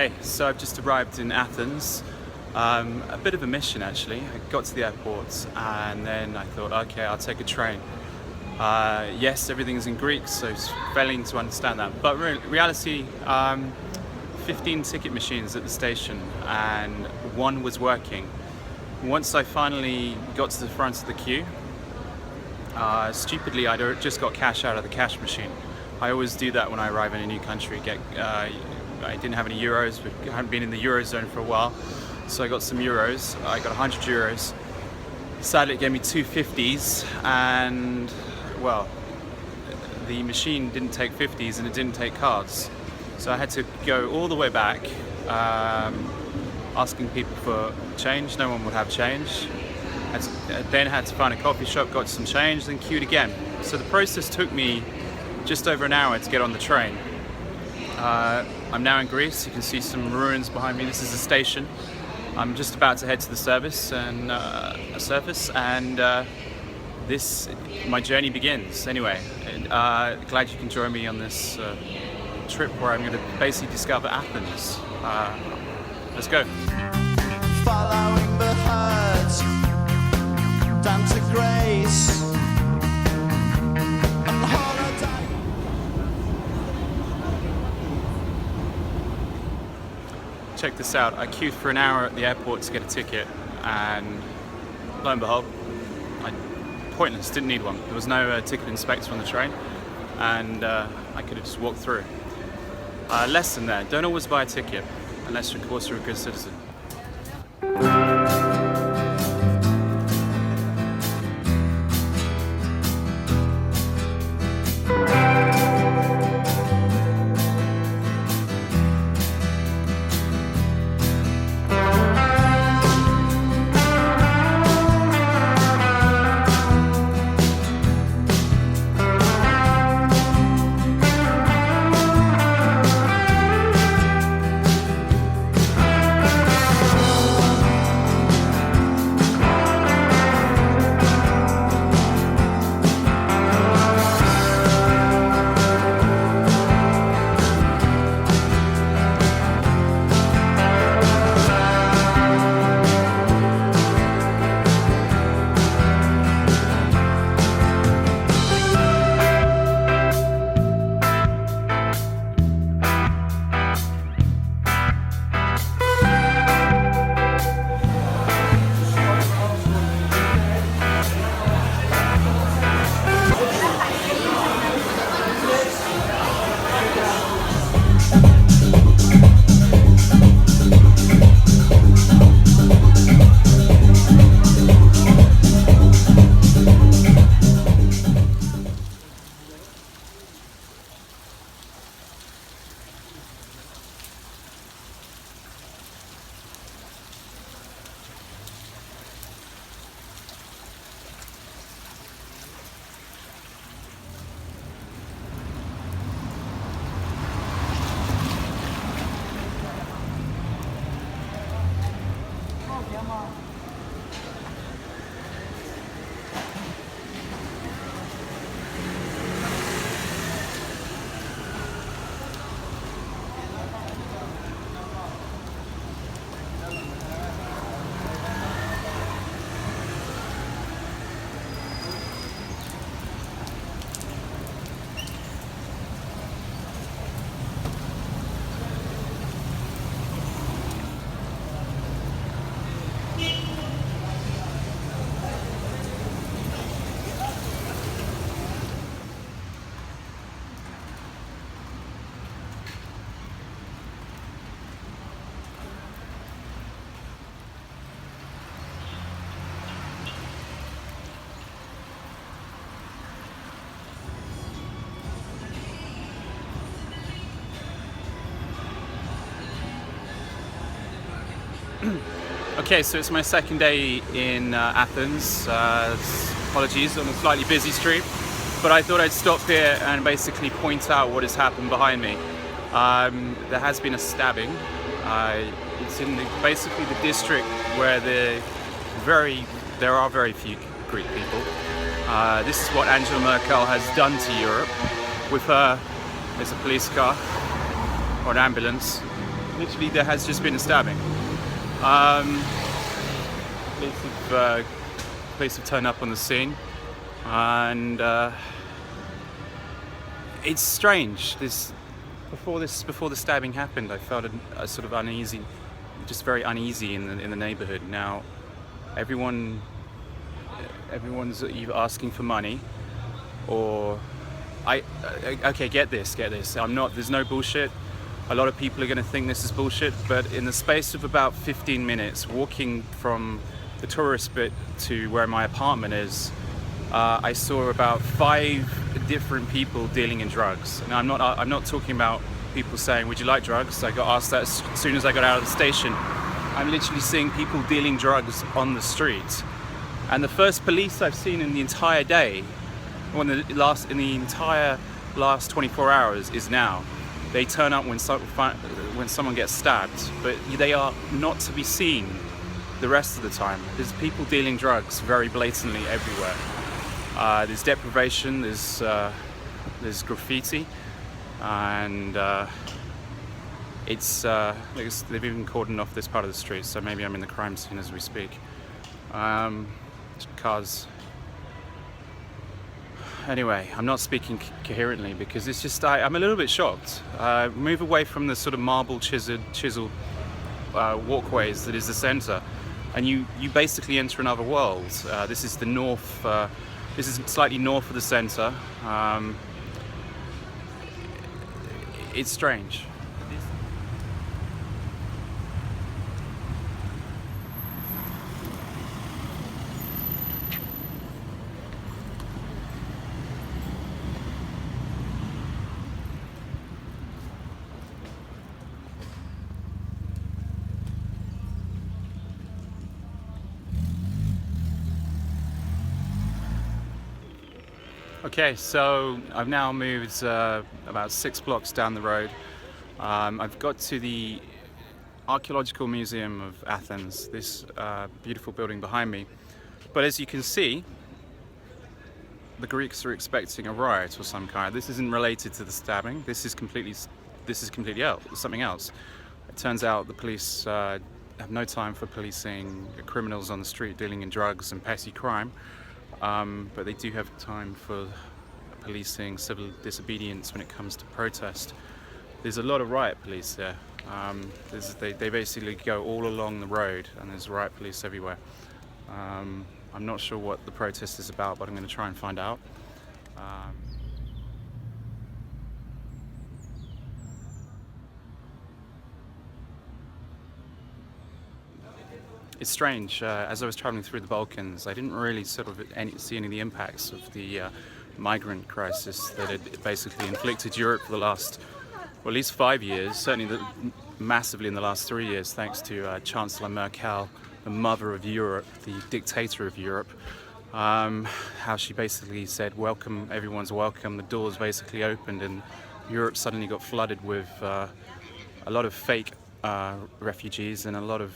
Hey, so I've just arrived in Athens. A bit of a mission actually. I got to the airport and then I thought, okay, I'll take a train. Yes, everything's in Greek, so it's failing to understand that. But reality, 15 ticket machines at the station and one was working. Once I finally got to the front of the queue, stupidly I'd just got cash out of the cash machine. I always do that when I arrive in a new country. I didn't have any euros, but I hadn't been in the Eurozone for a while. So I got some euros, I got 100 euros. Sadly it gave me 250s and, well, the machine didn't take 50s and it didn't take cards. So I had to go all the way back, asking people for change. No one would have change. Then had to find a coffee shop, got some change, then queued again. So the process took me just over an hour to get on the train. I'm now in Greece. You can see some ruins behind me. This is the station. I'm just about to head to the surface, and my journey begins. Anyway, glad you can join me on this trip where I'm going to basically discover Athens. Let's go. Following the herds down to Grace. Check this out, I queued for an hour at the airport to get a ticket and lo and behold, pointless, didn't need one. There was no ticket inspector on the train and I could have just walked through. Lesson there, don't always buy a ticket unless of course you're a good citizen. Okay, so it's my second day in Athens. Apologies on a slightly busy street, but I thought I'd stop here and basically point out what has happened behind me. There has been a stabbing. It's in basically the district where there are very few Greek people. This is what Angela Merkel has done to Europe. With her, there's a police car or an ambulance. Literally, there has just been a stabbing. Police have turned up on the scene, and it's strange. Before the stabbing happened, I felt a sort of uneasy, just very uneasy in the neighborhood. Now, everyone's either asking for money, or okay, get this. There's no bullshit. A lot of people are going to think this is bullshit, but in the space of about 15 minutes, walking from the tourist bit to where my apartment is, I saw about 5 different people dealing in drugs. And I'm not talking about people saying, "Would you like drugs?" I got asked that as soon as I got out of the station. I'm literally seeing people dealing drugs on the street. And the first police I've seen in the entire day, in the entire last 24 hours, is now. They turn up when someone gets stabbed, but they are not to be seen the rest of the time. There's people dealing drugs very blatantly everywhere. There's deprivation, there's graffiti, and they've even cordoned off this part of the street, so maybe I'm in the crime scene as we speak. Cars. Anyway, I'm not speaking coherently because it's just I'm a little bit shocked. Move away from the sort of marble chisel walkways that is the centre, and you basically enter another world. This is the north. This is slightly north of the centre. It's strange. Okay, so I've now moved about 6 blocks down the road. I've got to the Archaeological Museum of Athens, this beautiful building behind me. But as you can see, the Greeks are expecting a riot or some kind. This isn't related to the stabbing. This is completely something else. It turns out the police have no time for policing criminals on the street dealing in drugs and petty crime. But they do have time for policing civil disobedience when it comes to protest. There's a lot of riot police there. They basically go all along the road, and there's riot police everywhere. I'm not sure what the protest is about, but I'm going to try and find out. It's strange, as I was traveling through the Balkans, I didn't really see any of the impacts of the migrant crisis that had basically inflicted Europe for the last, well, at least 5 years, certainly massively in the last 3 years, thanks to Chancellor Merkel, the mother of Europe, the dictator of Europe. How she basically said, welcome, everyone's welcome, the doors basically opened, and Europe suddenly got flooded with a lot of fake refugees and a lot of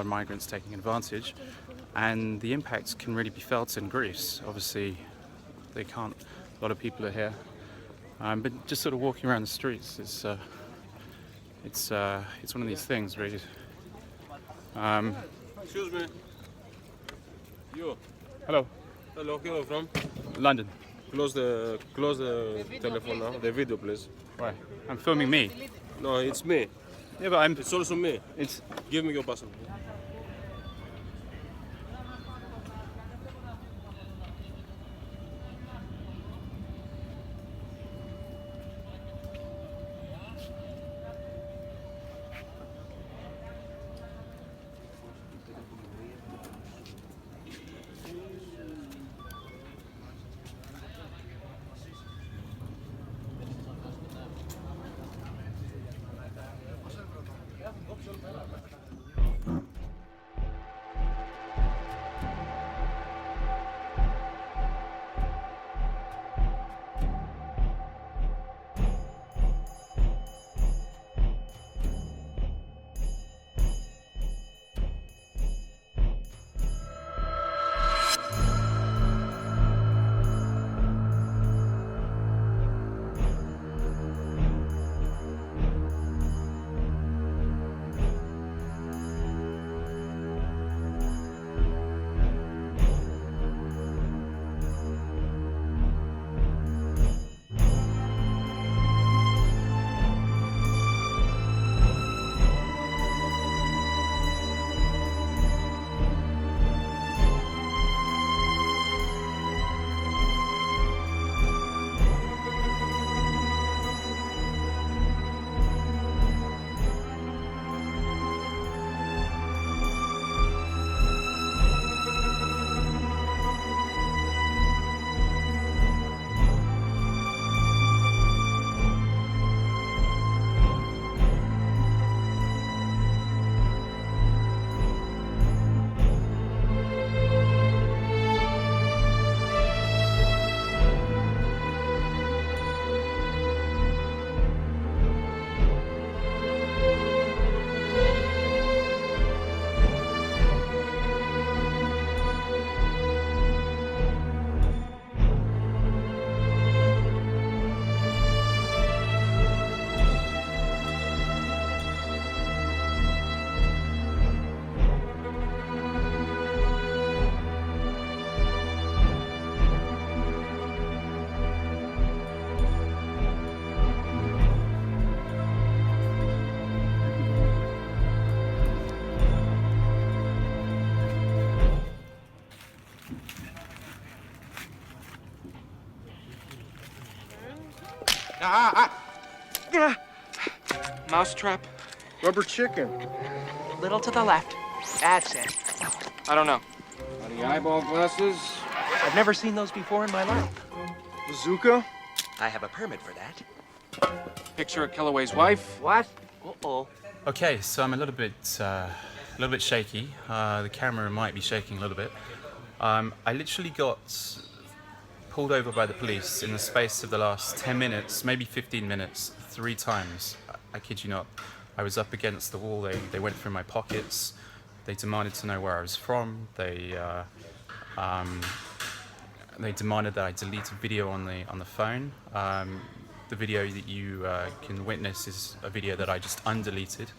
migrants taking advantage, and the impacts can really be felt in Greece. Obviously, they can't. A lot of people are here, but just sort of walking around the streets, it's one of these things, really. Excuse me. You. Hello. Hello. Where are you from? London. Close the telephone now. The video, please. Why? I'm filming me. No, it's me. Yeah, but It's also me. It's. Give me your passport. Mousetrap. Rubber chicken. Little to the left. That's it. I don't know. Any eyeball glasses? I've never seen those before in my life. Bazooka? I have a permit for that. Picture of Kellaway's wife. What? Uh-oh. Okay, so I'm a little bit shaky. The camera might be shaking a little bit. I literally got pulled over by the police in the space of the last 10 minutes, maybe 15 minutes, 3 times. I kid you not. I was up against the wall. They went through my pockets. They demanded to know where I was from. They demanded that I delete a video on the phone. The video that you can witness is a video that I just undeleted.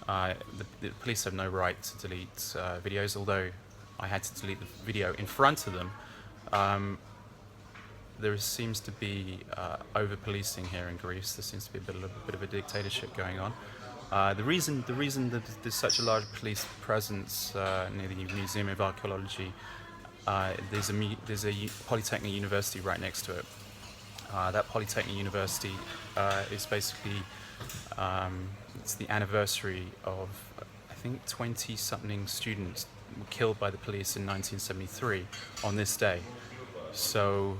The police have no right to delete videos, although I had to delete the video in front of them. There seems to be over-policing here in Greece. There seems to be a bit of a dictatorship going on. The reason that there's such a large police presence near the Museum of Archaeology, there's a Polytechnic University right next to it. That Polytechnic University is basically, it's the anniversary of, I think, 20-something students were killed by the police in 1973 on this day. So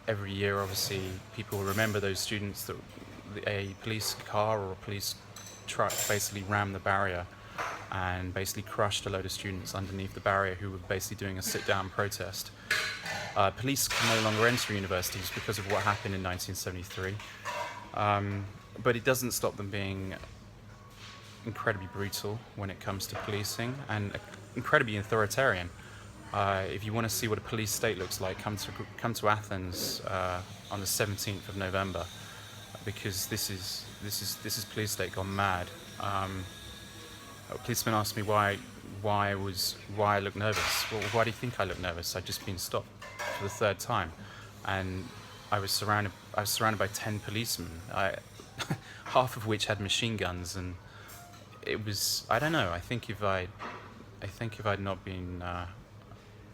every year, obviously, people remember those students that a police car or a police truck basically rammed the barrier and basically crushed a load of students underneath the barrier who were basically doing a sit-down protest. Police can no longer enter universities because of what happened in 1973, but it doesn't stop them being incredibly brutal when it comes to policing and incredibly authoritarian. If you want to see what a police state looks like, come to Athens on the 17th of November, because this is police state gone mad. A policeman asked me why I look nervous. Well, why do you think I look nervous? I'd just been stopped for the 3rd time, and I was surrounded by 10 policemen, half of which had machine guns, and it was, I don't know. I think if I'd not been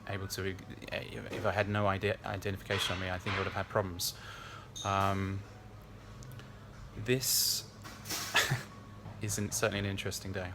able to, if I had no identification on me, I think I would have had problems. This isn't certainly an interesting day.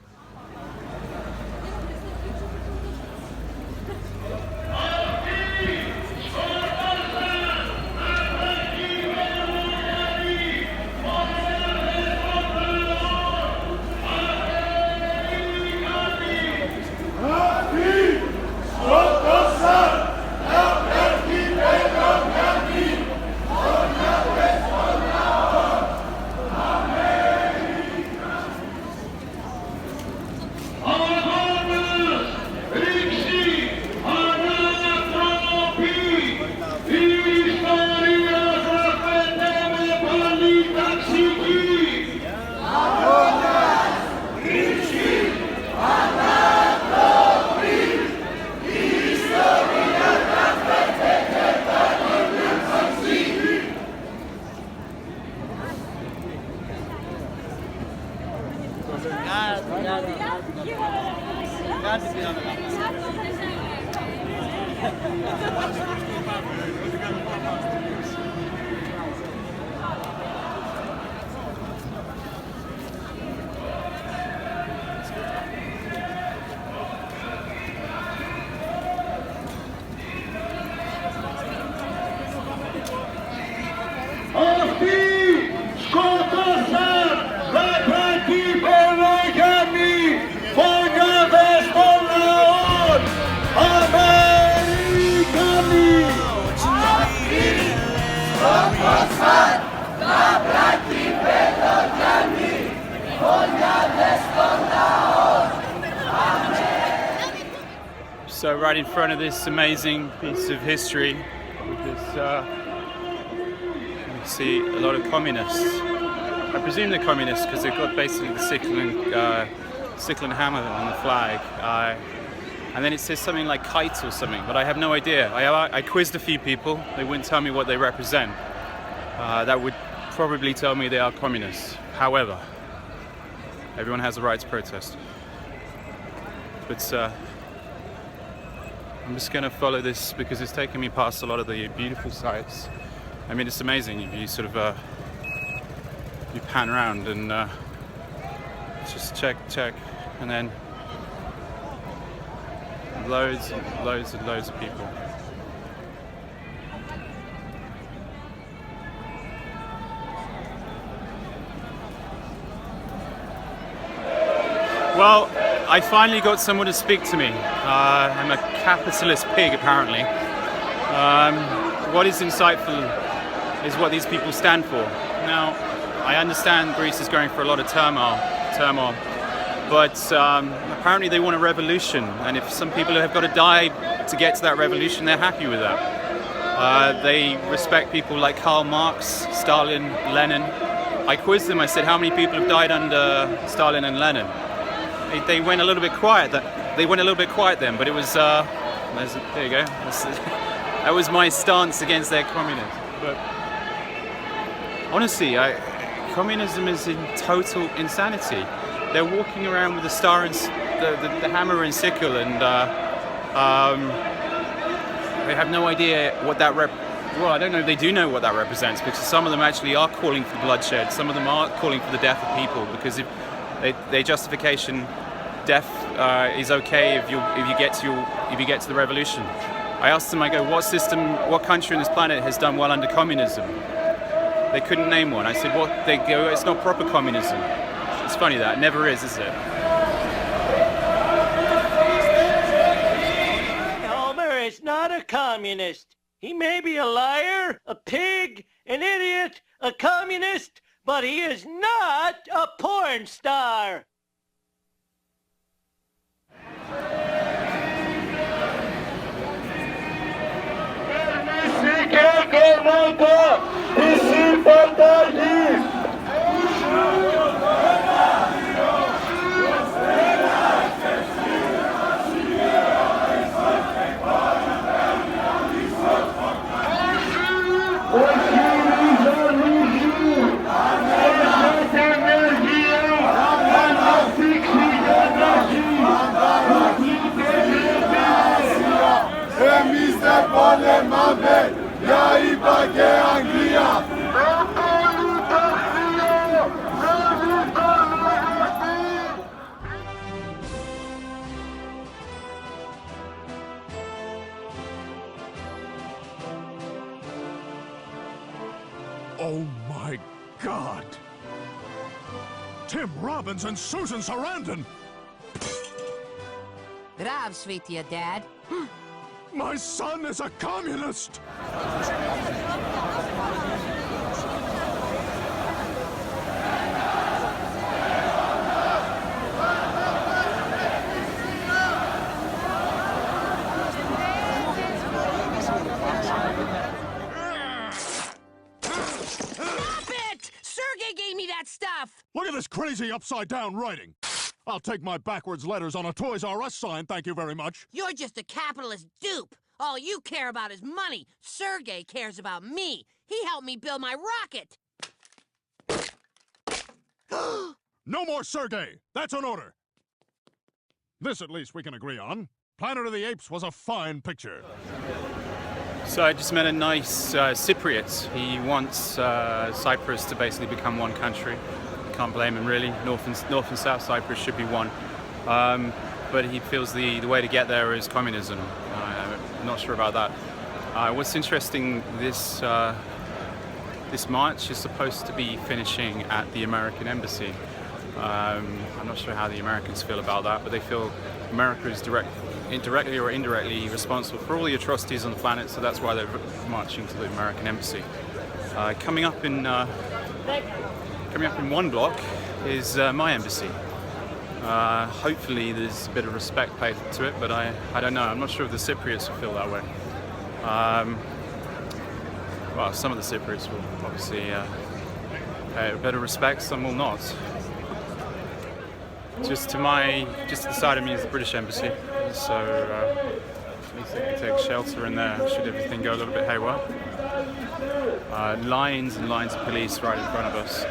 So right in front of this amazing piece of history, with this, you see a lot of communists. I presume they're communists because they've got basically the sickle and hammer on the flag. And then it says something like kites or something, but I have no idea. I quizzed a few people. They wouldn't tell me what they represent. That would probably tell me they are communists. However, everyone has the right to protest. But I'm just going to follow this because it's taking me past a lot of the beautiful sights. I mean, it's amazing if you sort of you pan around and just check, and then loads and loads of people. Well, I finally got someone to speak to me. I'm a capitalist pig, apparently. What is insightful is what these people stand for. Now, I understand Greece is going for a lot of turmoil, but apparently they want a revolution, and if some people have got to die to get to that revolution, they're happy with that. They respect people like Karl Marx, Stalin, Lenin. I quizzed them, I said, how many people have died under Stalin and Lenin? They went a little bit quiet. They went a little bit quiet then, but it was there you go. That was my stance against their communism. But honestly, communism is in total insanity. They're walking around with the star and the hammer and sickle, and they have no idea what that well, I don't know if they do know what that represents, because some of them actually are calling for bloodshed. Some of them are calling for the death of people, because if their justification, death is okay if you get to the revolution. I asked them, I go, what country on this planet has done well under communism? They couldn't name one. I said, what? They go, it's not proper communism. It's funny that, it never is it? Elmer is not a communist. He may be a liar, a pig, an idiot, a communist, but he is not a porn star. Oh my God! Tim Robbins and Susan Sarandon! Здравствуйте, Dad. My son is a communist! Look at this crazy upside-down writing. I'll take my backwards letters on a Toys R Us sign, thank you very much. You're just a capitalist dupe. All you care about is money. Sergey cares about me. He helped me build my rocket. No more Sergey. That's an order. This, at least, we can agree on. Planet of the Apes was a fine picture. So I just met a nice Cypriot. He wants Cyprus to basically become one country. Can't blame him, really. North and South Cyprus should be one. But he feels the way to get there is communism. I'm not sure about that. What's interesting, this march is supposed to be finishing at the American embassy. I'm not sure how the Americans feel about that, but they feel America is directly or indirectly responsible for all the atrocities on the planet, so that's why they're marching to the American embassy. Coming up in one block is my embassy. Hopefully there's a bit of respect paid to it, but I don't know. I'm not sure if the Cypriots will feel that way. Well, some of the Cypriots will obviously pay a bit of respect, some will not. Just to the side of me is the British embassy, so at least I can take shelter in there should everything go a little bit haywire. Lines and lines of police right in front of us.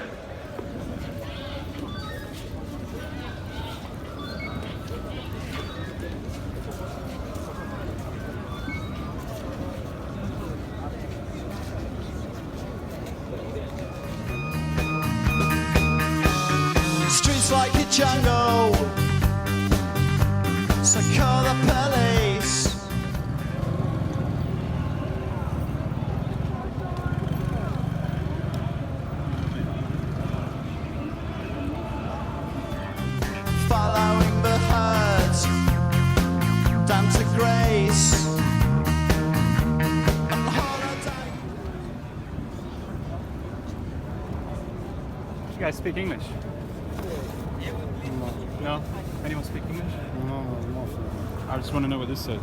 jungle. So call the police. Following the herds down to Greece. On holiday. You guys speak English? No? Anyone speak English? No. I just want to know what this says.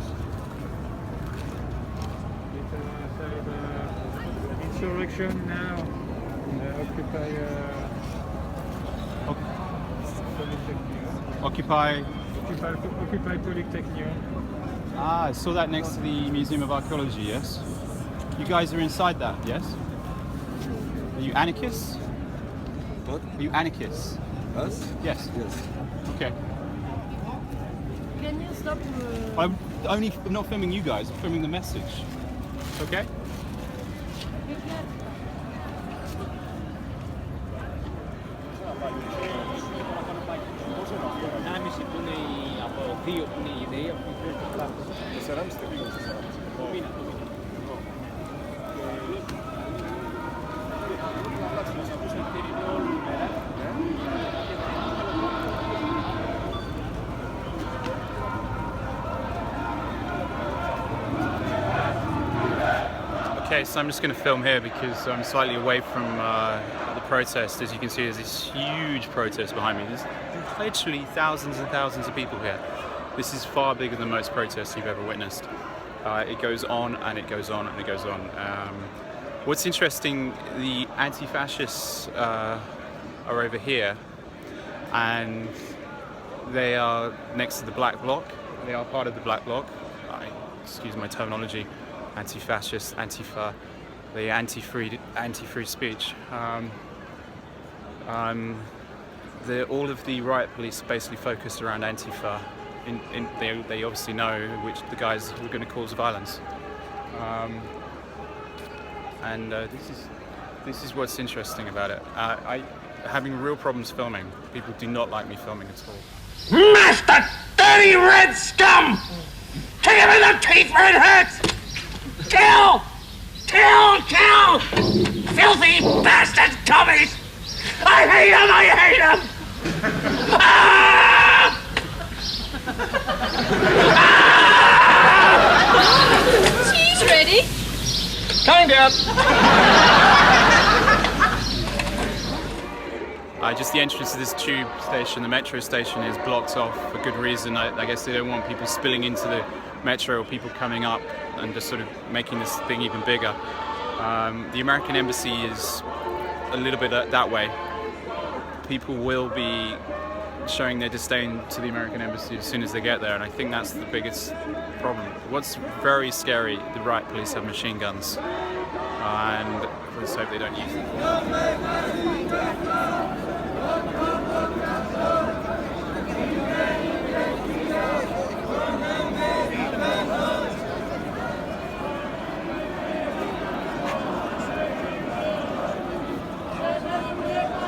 Insurrection now. Occupy. Occupy Polytechnic. Ah, I saw that next to the Museum of Archaeology, yes? You guys are inside that, yes? Are you anarchists? What? Are you anarchists? Us? Yes. Yes. Okay. Can you stop? I'm not filming you guys, I'm filming the message. Okay? Okay, so I'm just going to film here because I'm slightly away from the protest. As you can see, there's this huge protest behind me. There's literally thousands and thousands of people here. This is far bigger than most protests you've ever witnessed. It goes on and it goes on and it goes on. What's interesting, the anti-fascists are over here and they are next to the black bloc. They are part of the black bloc. Excuse my terminology. Anti-fascist, Antifa, the anti-free speech. All of the riot police basically focused around Antifa. They obviously know which the guys who are going to cause violence. This is what's interesting about it. I'm having real problems filming. People do not like me filming at all. Master dirty red scum! Kick him in the teeth where it hurts! Kill! Kill! Kill! Filthy bastard commies! I hate him! I hate him! Ah! Cheese ready? Coming down! Just the entrance to this tube station, the metro station, is blocked off for good reason. I guess they don't want people spilling into the metro or people coming up and just sort of making this thing even bigger. The American embassy is a little bit that way. People will be showing their disdain to the American embassy as soon as they get there, and I think that's the biggest problem. What's very scary, the riot police have machine guns, and let's hope they don't use them.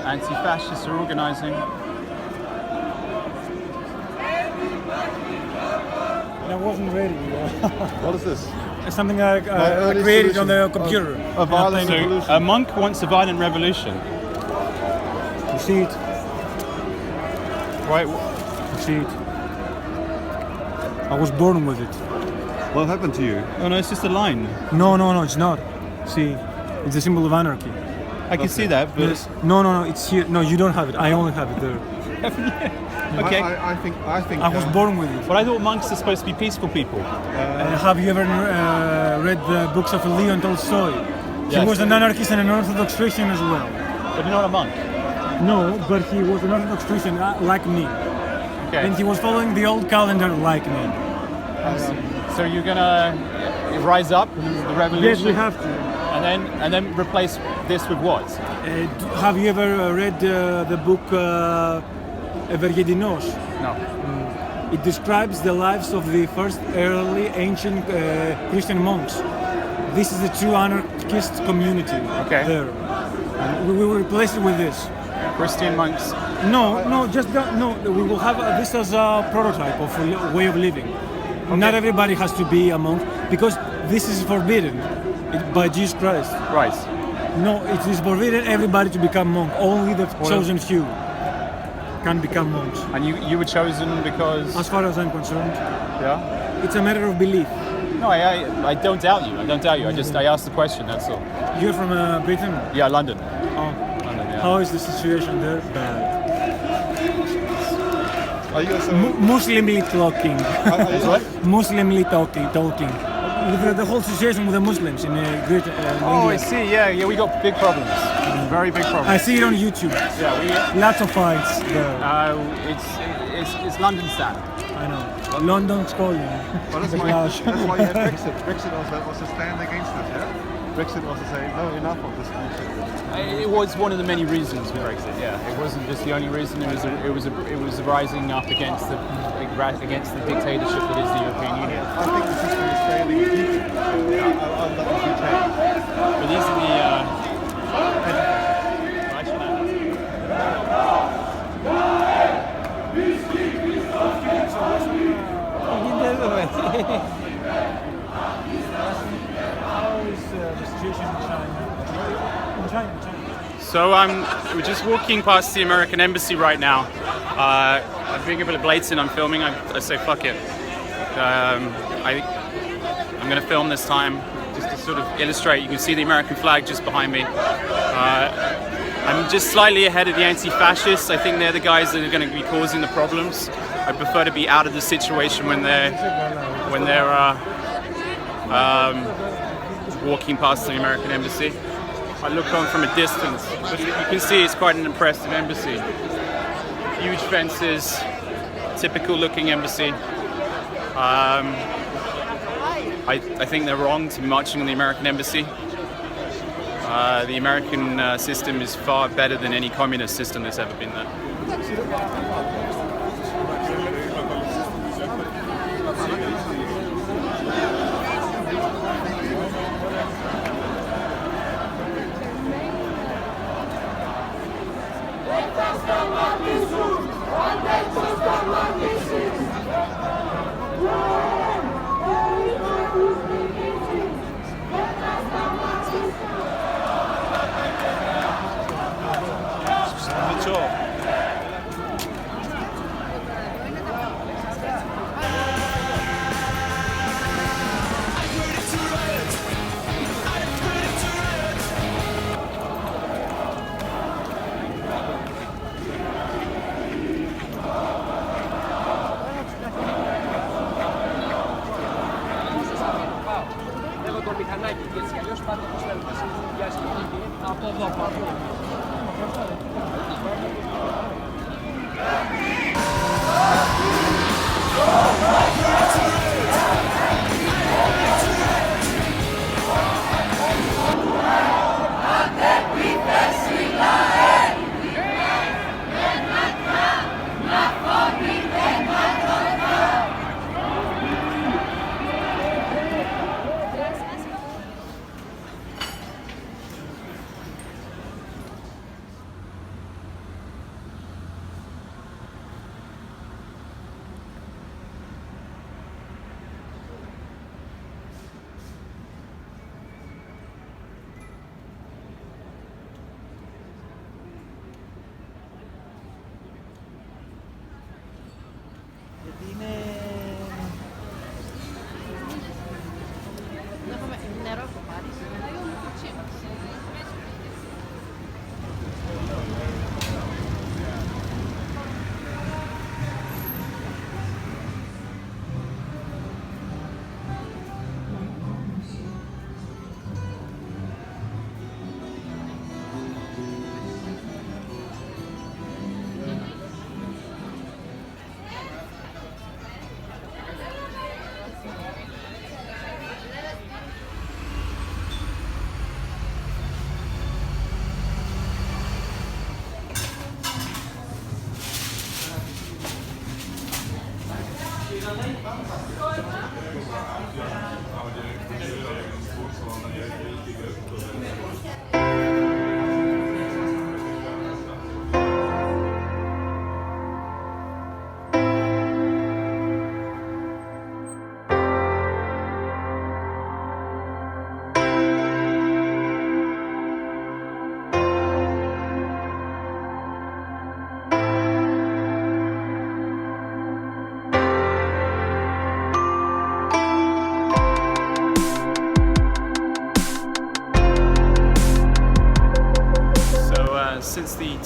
Anti-fascists are organising. I wasn't ready. What is this? It's something I created on the computer. A violent So, revolution. a monk wants a violent revolution. You see it? Right? You see it? I was born with it. What happened to you? Oh no, it's just a line. No, it's not. See, it's a symbol of anarchy. I can see that, but Yes. No, it's here. No, you don't have it. I only have it there. okay. I think. I was born with it. But I thought monks are supposed to be peaceful people. Have you ever read the books of Leon Tolstoy? He Yes. was an anarchist and an Orthodox Christian as well. But you're not a monk. No, but he was an Orthodox Christian like me. Okay. And he was following the old calendar like me. So you're gonna rise up, the revolution. Yes, we have to. And then replace this with what? Have you ever read the book Evergedinos? No. It describes the lives of the first early ancient Christian monks. This is the true anarchist community Okay. there. And we will replace it with this. Christian monks. No, just no. We will have this as a prototype of a way of living. Not everybody has to be a monk because this is forbidden by Jesus Christ. Right. No, it is forbidden everybody to become monk. Only the chosen few can become monks. And you were chosen because? As far as I'm concerned, Yeah. it's a matter of belief. No, I don't doubt you. I don't doubt you. I asked the question. That's all. You're from Britain? Yeah, London. Oh. London, yeah. How is the situation there? Bad. Are you also... Muslimly talking. What? Muslimly talking. The whole situation with the Muslims in Great Oh, I India. see. Yeah, we got big problems. Very big problems. I see it on YouTube. Yeah, Lots of fights there. it's London style. I know. London's calling. Well, that's why you had Brexit. Brexit also stand against us, yeah? Brexit also say, no, enough of this bullshit. It was one of the many reasons for Brexit. Yeah, it wasn't just the only reason. It was rising up against the dictatorship that is the European Union. I think the system is failing in Egypt, so I'll let you change. But these are the. So we're just walking past the American Embassy right now. I'm being a bit blatant. I'm filming. I say fuck it. I'm going to film this time just to sort of illustrate. You can see the American flag just behind me. I'm just slightly ahead of the anti-fascists. I think they're the guys that are going to be causing the problems. I prefer to be out of the situation when they're walking past the American Embassy. I look on from a distance, but you can see it's quite an impressive embassy. Huge fences, typical looking embassy. I think they're wrong to be marching on the American embassy. The American system is far better than any communist system that's ever been there.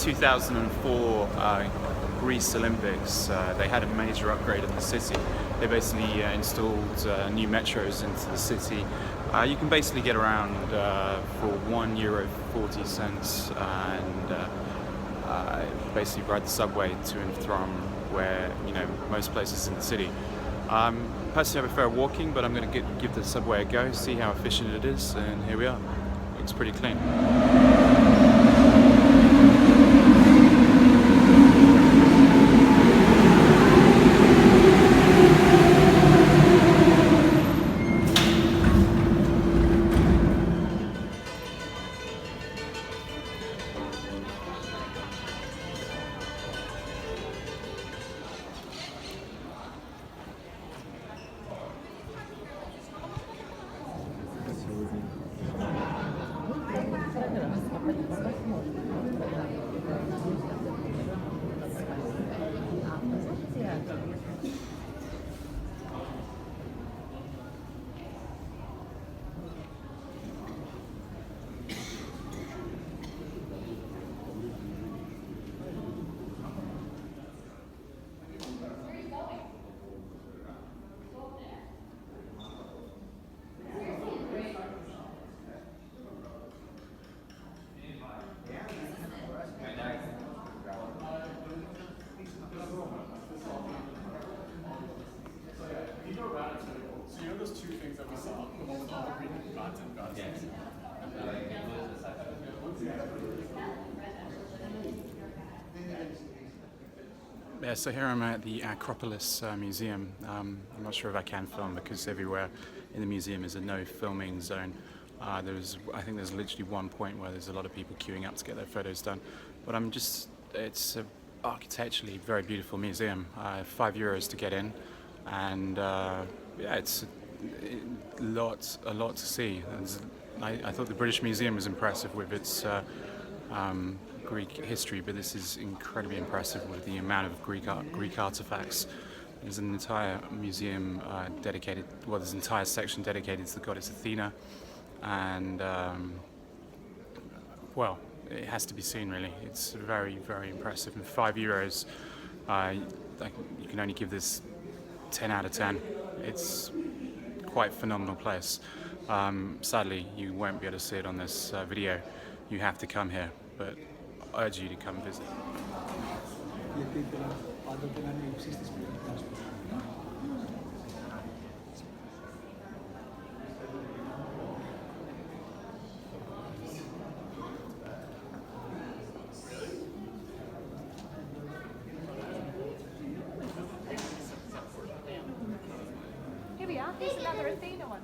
2004 Greece Olympics, they had a major upgrade in the city. They basically installed new metros into the city. You can basically get around for €1.40 and basically ride the subway to and from where, you know, most places in the city. Personally, I prefer walking, but I'm going to give the subway a go, see how efficient it is, and here we are. Looks pretty clean. Yeah, so here I'm at the Acropolis Museum. I'm not sure if I can film because everywhere in the museum is a no filming zone. I think there's literally one point where there's a lot of people queuing up to get their photos done. But it's an architecturally very beautiful museum. €5 to get in, and yeah, it's a lot to see. I thought the British Museum was impressive with its Greek history, but this is incredibly impressive with the amount of Greek artifacts. There's an entire museum dedicated, well, there's an entire section dedicated to the goddess Athena, and well, it has to be seen really. It's very, very impressive. And €5, you can only give this 10 out of 10. It's quite a phenomenal place. Sadly, you won't be able to see it on this video. You have to come here, but I urge you to come visit. Here we are. Here's another Athena one.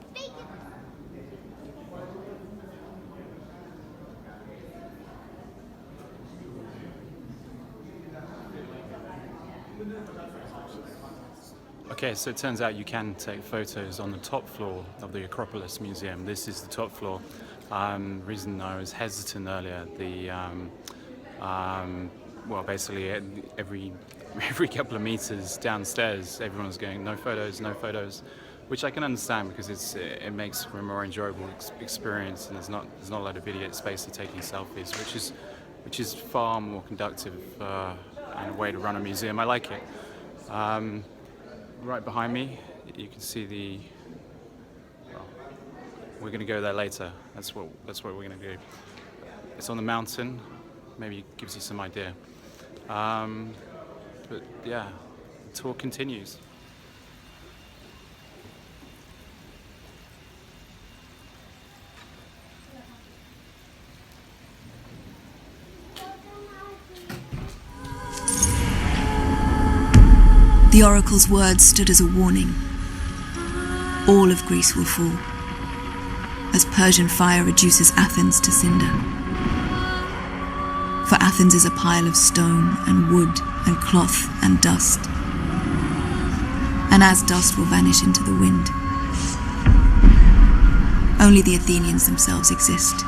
Okay, so it turns out you can take photos on the top floor of the Acropolis Museum. This is the top floor. Reason I was hesitant earlier, well, basically every couple of meters downstairs, everyone's going, no photos, which I can understand because it makes for a more enjoyable experience, and there's not a lot of idiot space for taking selfies, which is far more conductive and a way to run a museum. I like it. Right behind me, you can see well, we're going to go there later. That's what we're going to do. It's on the mountain. Maybe it gives you some idea. But yeah, the tour continues. The oracle's words stood as a warning. All of Greece will fall, as Persian fire reduces Athens to cinder. For Athens is a pile of stone and wood and cloth and dust. And as dust will vanish into the wind, only the Athenians themselves exist.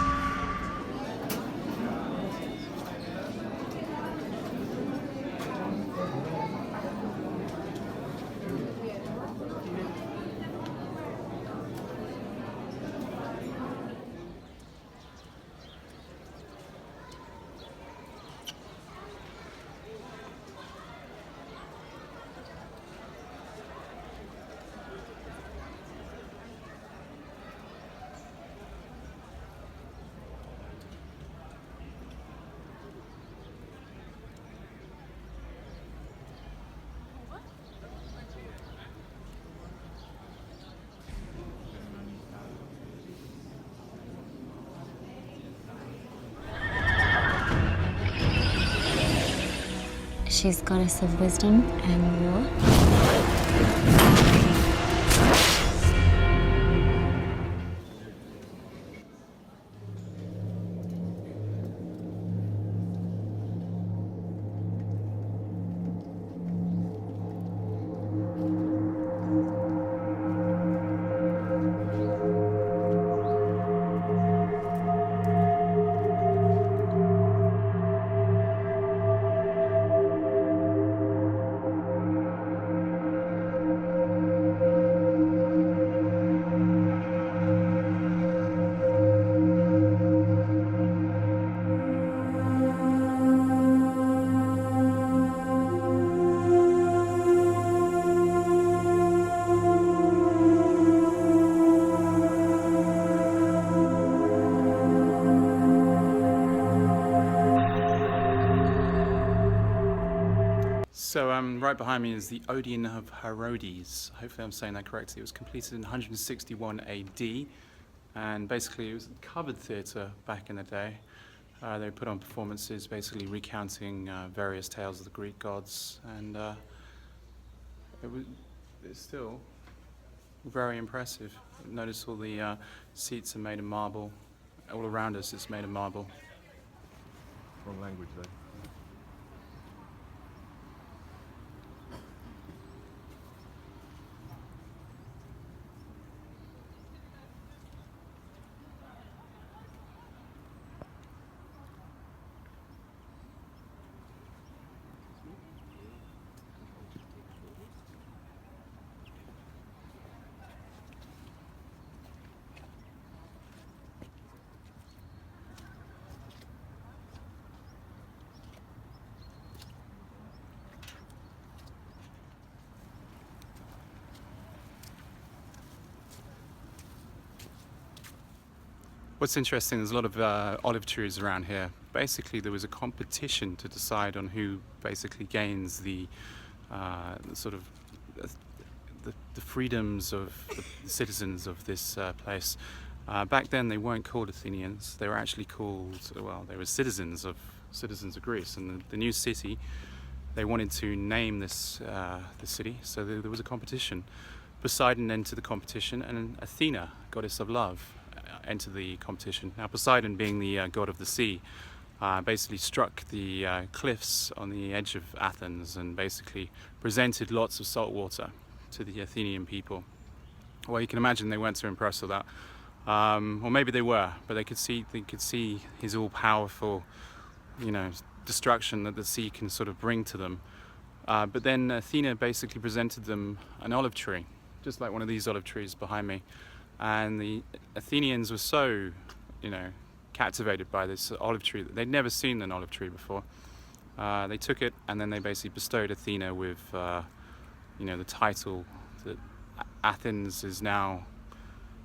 She's goddess of wisdom and war. So right behind me is the Odeon of Herodias. Hopefully I'm saying that correctly. It was completed in 161 AD, and basically it was a covered theatre back in the day. They put on performances basically recounting various tales of the Greek gods, and it's still very impressive. Notice all the seats are made of marble. All around us it's made of marble. Wrong language there. What's interesting, there's a lot of olive trees around here. Basically, there was a competition to decide on who basically gains the sort of the freedoms of the citizens of this place. Back then, they weren't called Athenians. They were actually called, well, they were citizens of Greece. And the new city, they wanted to name this the city, so there was a competition. Poseidon entered the competition, and Athena, goddess of love, entered the competition. Now Poseidon, being the god of the sea, basically struck the cliffs on the edge of Athens and basically presented lots of salt water to the Athenian people. Well, you can imagine they weren't too impressed with that. Or maybe they were, but they could see his all-powerful, destruction that the sea can sort of bring to them. But then Athena basically presented them an olive tree, just like one of these olive trees behind me. And the Athenians were so, captivated by this olive tree that they'd never seen an olive tree before. They took it, and then they basically bestowed Athena with, the title that Athens is now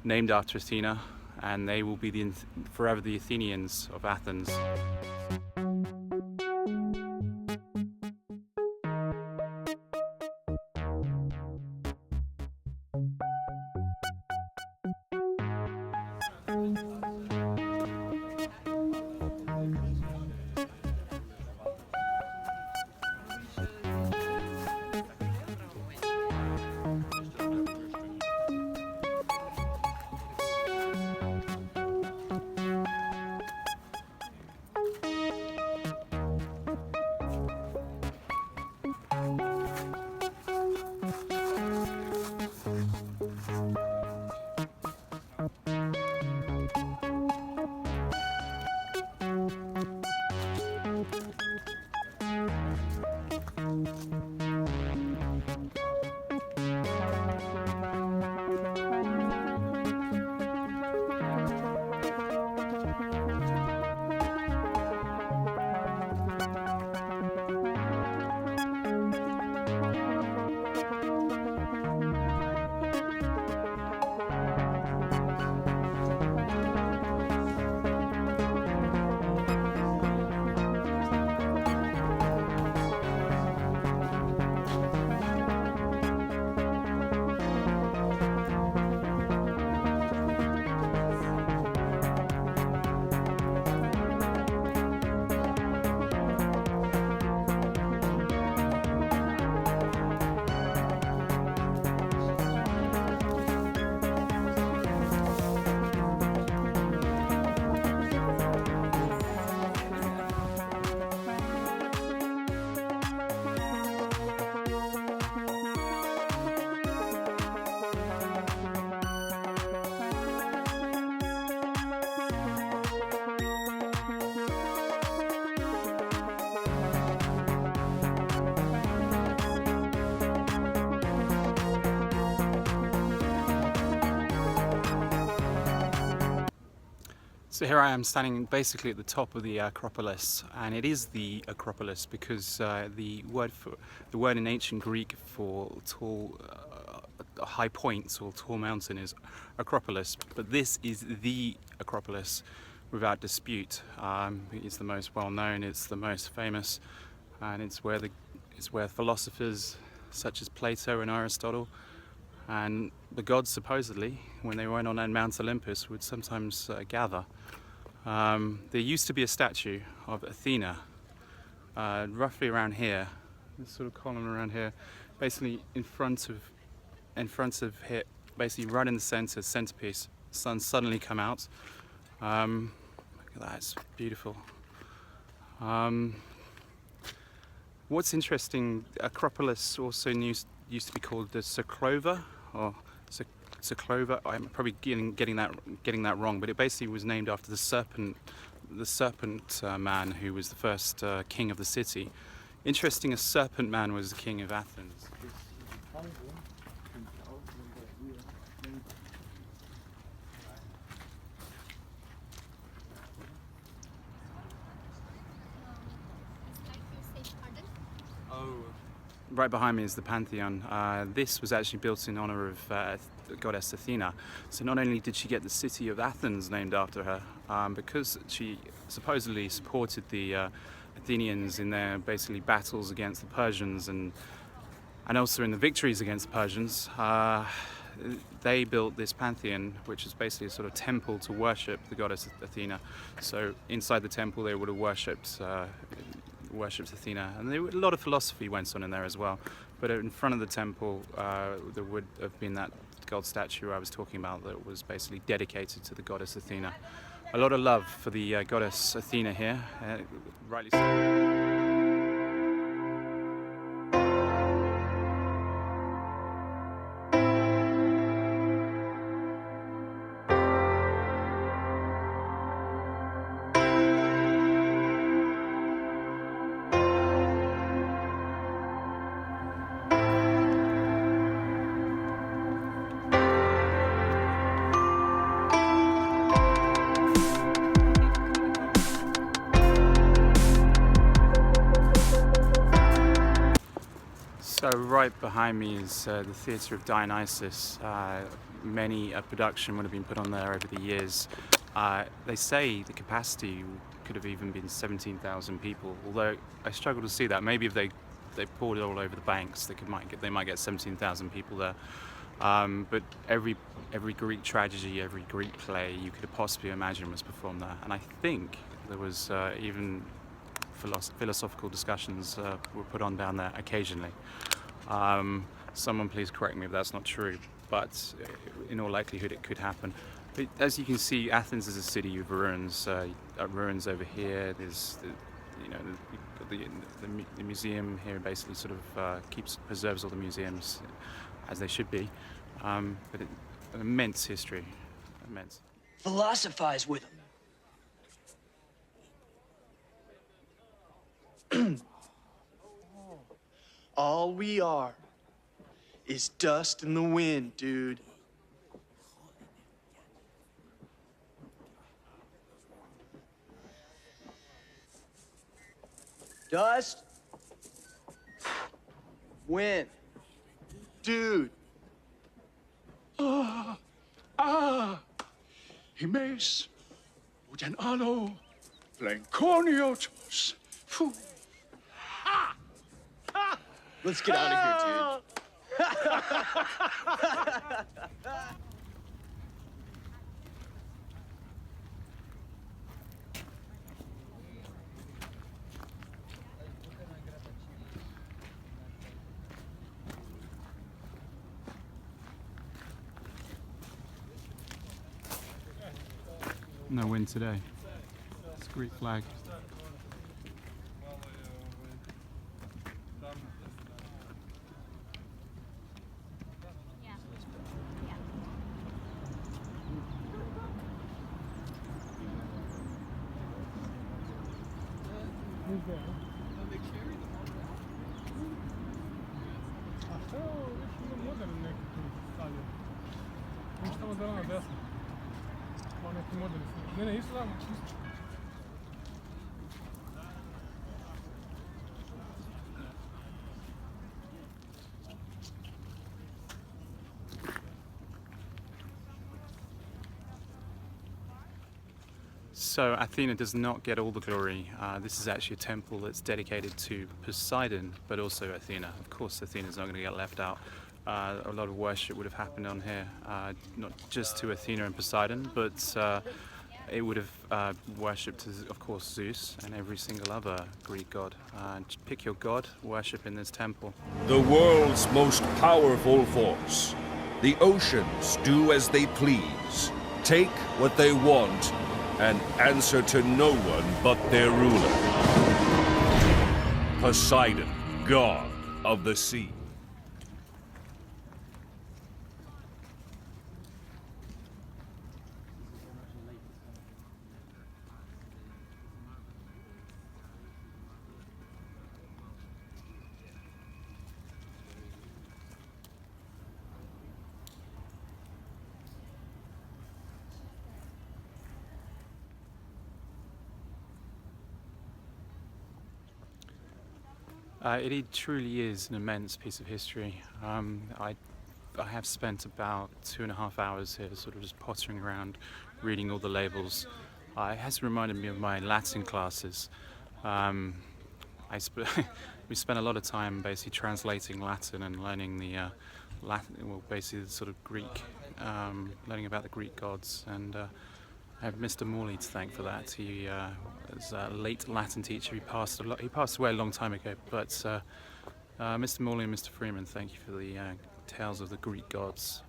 named after Athena, and they will be forever the Athenians of Athens. So here I am standing basically at the top of the Acropolis, and it is the Acropolis because the word in ancient Greek for tall, high point or tall mountain is Acropolis, but this is the Acropolis without dispute. It's the most well known, it's the most famous, and it's where philosophers such as Plato and Aristotle and the gods supposedly, when they went on Mount Olympus, would sometimes gather. There used to be a statue of Athena roughly around here, this sort of column around here, basically in front of here, basically right in the centerpiece. The sun suddenly come out. Look at that, it's beautiful. What's interesting, Acropolis also used to be called the Cyclova, or Cyclova. I'm probably getting that wrong, but it basically was named after the serpent man who was the first king of the city. Interesting, a serpent man was the king of Athens. Right behind me is the Pantheon. This was actually built in honor of the goddess Athena. So not only did she get the city of Athens named after her, because she supposedly supported the Athenians in their basically battles against the Persians and also in the victories against the Persians, they built this Pantheon, which is basically a sort of temple to worship the goddess Athena. So inside the temple they would have worshipped Athena, and a lot of philosophy went on in there as well. But in front of the temple there would have been that gold statue I was talking about that was basically dedicated to the goddess Athena. A lot of love for the goddess Athena here, rightly so. So right behind me is the Theatre of Dionysus. Many a production would have been put on there over the years. They say the capacity could have even been 17,000 people, although I struggle to see that. Maybe if they poured it all over the banks, they might get 17,000 people there. But every Greek tragedy, every Greek play you could have possibly imagined was performed there. And I think there was even philosophical discussions were put on down there occasionally. Someone please correct me if that's not true, but in all likelihood it could happen. But as you can see, Athens is a city of ruins. Ruins over here. There's the museum here basically sort of preserves all the museums as they should be. But an immense history, immense. Philosophize with them. All we are is dust in the wind, dude. Dust, wind, dude. Himes, uten alo, Blanconiotos. Let's get out of here, dude. No wind today. It's a Greek flag. So Athena does not get all the glory. This is actually a temple that's dedicated to Poseidon, but also Athena. Of course, Athena's not going to get left out. A lot of worship would have happened on here, not just to Athena and Poseidon, but it would have worshipped, of course, Zeus and every single other Greek god. Pick your god, worship in this temple. The world's most powerful force. The oceans do as they please, take what they want, and answer to no one but their ruler. Poseidon, god of the sea. It truly is an immense piece of history. I have spent about 2.5 hours here sort of just pottering around, reading all the labels. It has reminded me of my Latin classes. We spent a lot of time basically translating Latin and learning the Latin, well, basically the sort of Greek, learning about the Greek gods. And I have Mr. Morley to thank for that. He was a late Latin teacher. He passed away a long time ago. But Mr. Morley and Mr. Freeman, thank you for the tales of the Greek gods.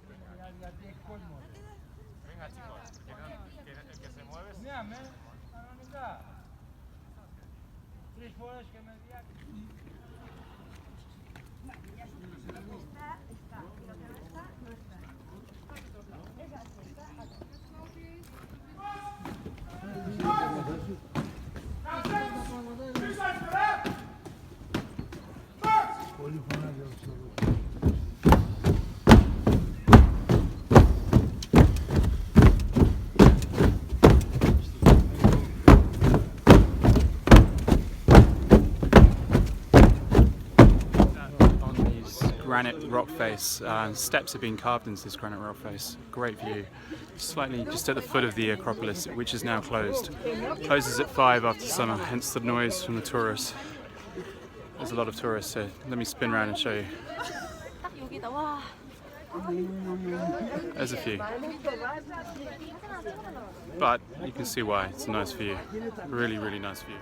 Granite rock face. Steps have been carved into this granite rock face. Great view. Slightly just at the foot of the Acropolis, which is now closed. Closes at 5 after summer, hence the noise from the tourists. There's a lot of tourists here. Let me spin around and show you. There's a few. But you can see why. It's a nice view. Really, really nice view.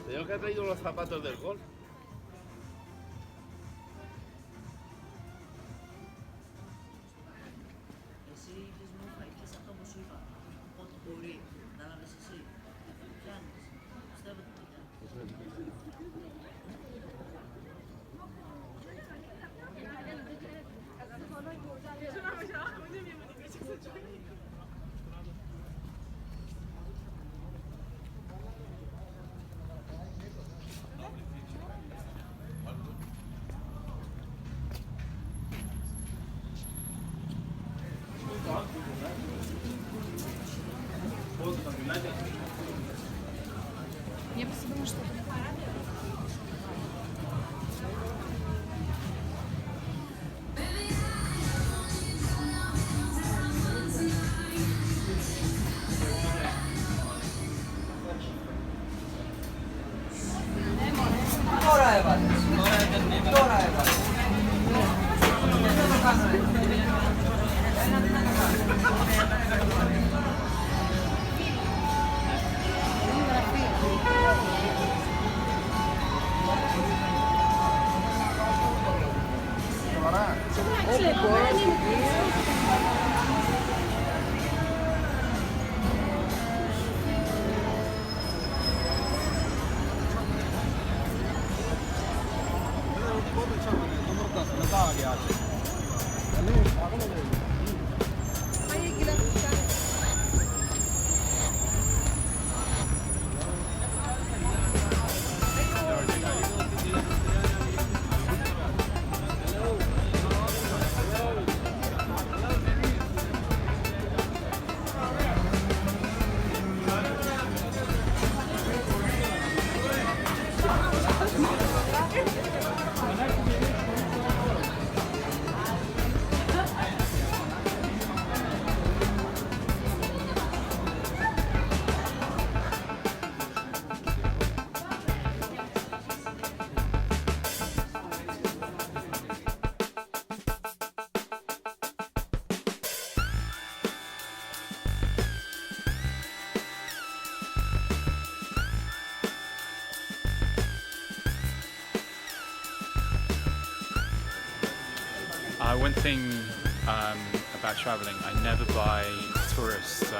Veo que ha traído los zapatos del golf. Я просто думаю, что... One thing about traveling, I never buy tourist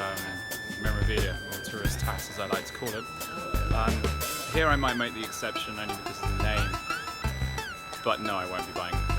memorabilia, or tourist tax as I like to call it. Here I might make the exception only because of the name, but no, I won't be buying anything.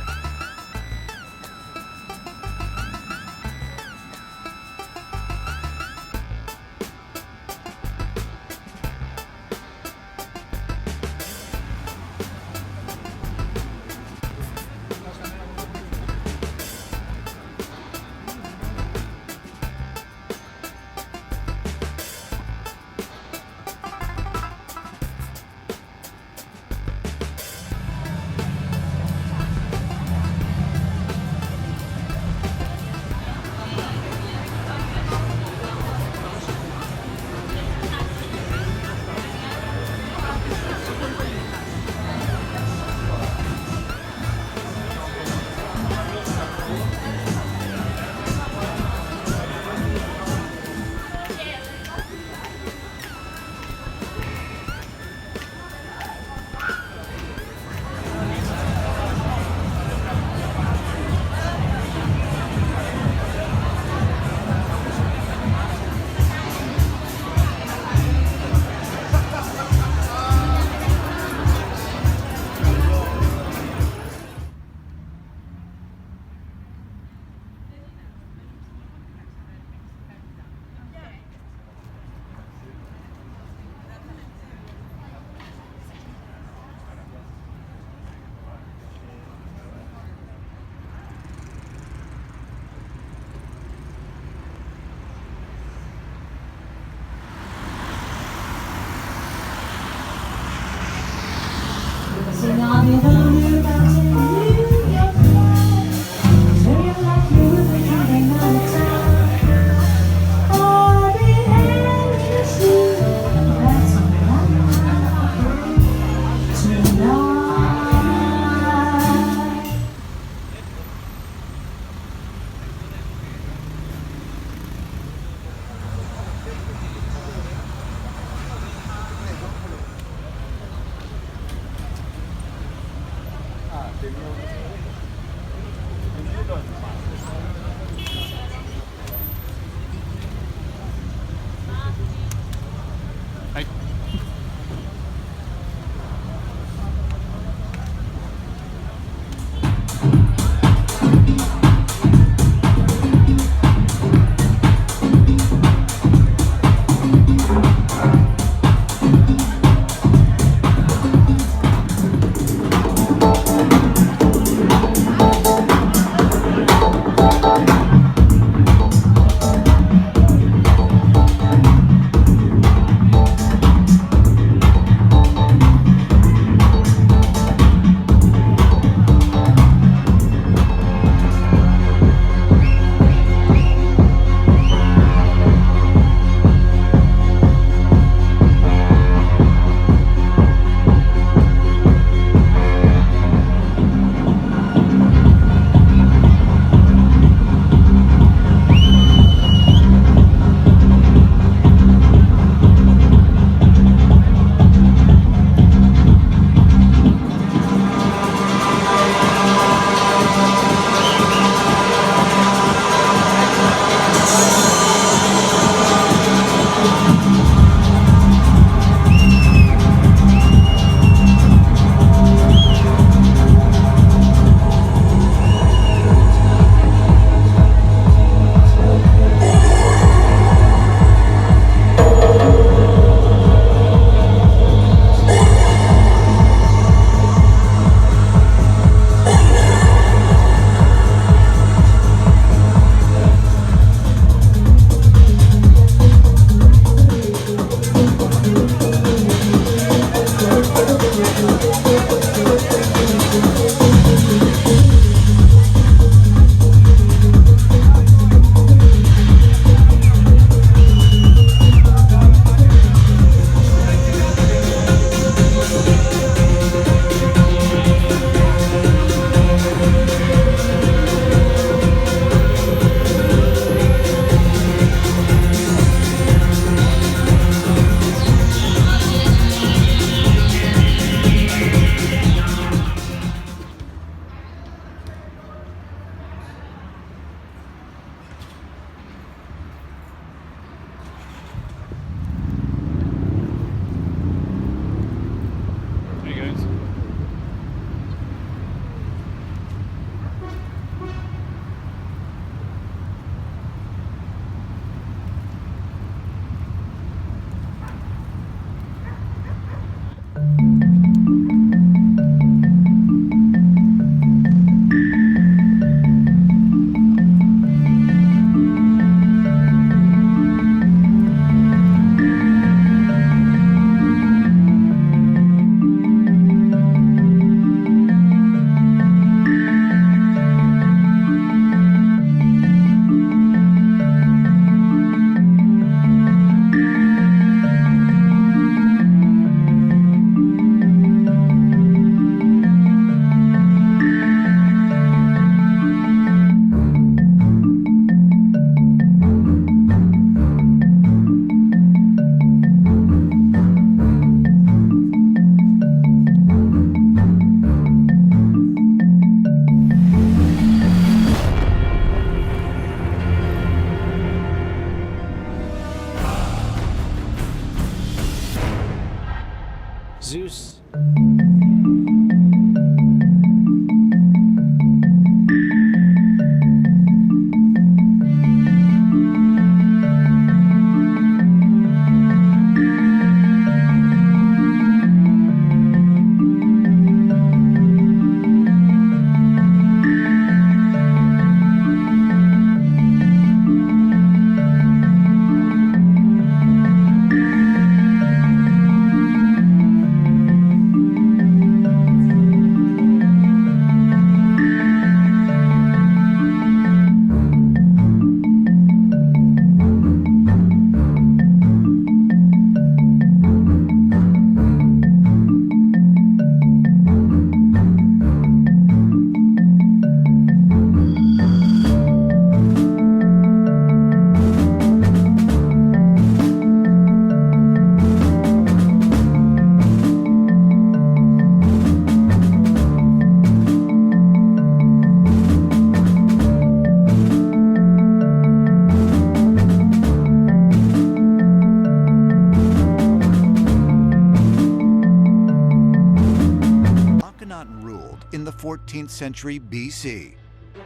14th century BC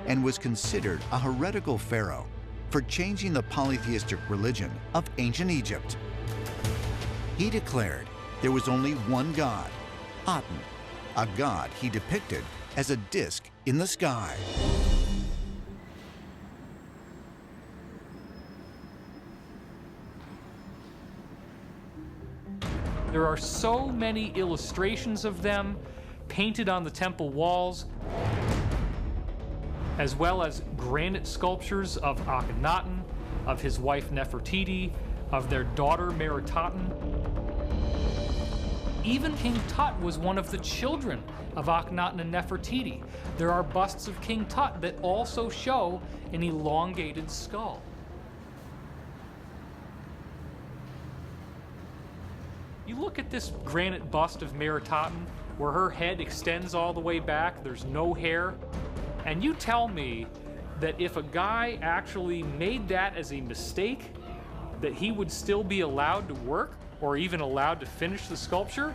and was considered a heretical pharaoh for changing the polytheistic religion of ancient Egypt. He declared there was only one god, Aten, a god he depicted as a disk in the sky. There are so many illustrations of them painted on the temple walls, as well as granite sculptures of Akhenaten, of his wife Nefertiti, of their daughter Meritaten. Even King Tut was one of the children of Akhenaten and Nefertiti. There are busts of King Tut that also show an elongated skull. You look at this granite bust of Meritaten, where her head extends all the way back, there's no hair, and you tell me that if a guy actually made that as a mistake, that he would still be allowed to work or even allowed to finish the sculpture?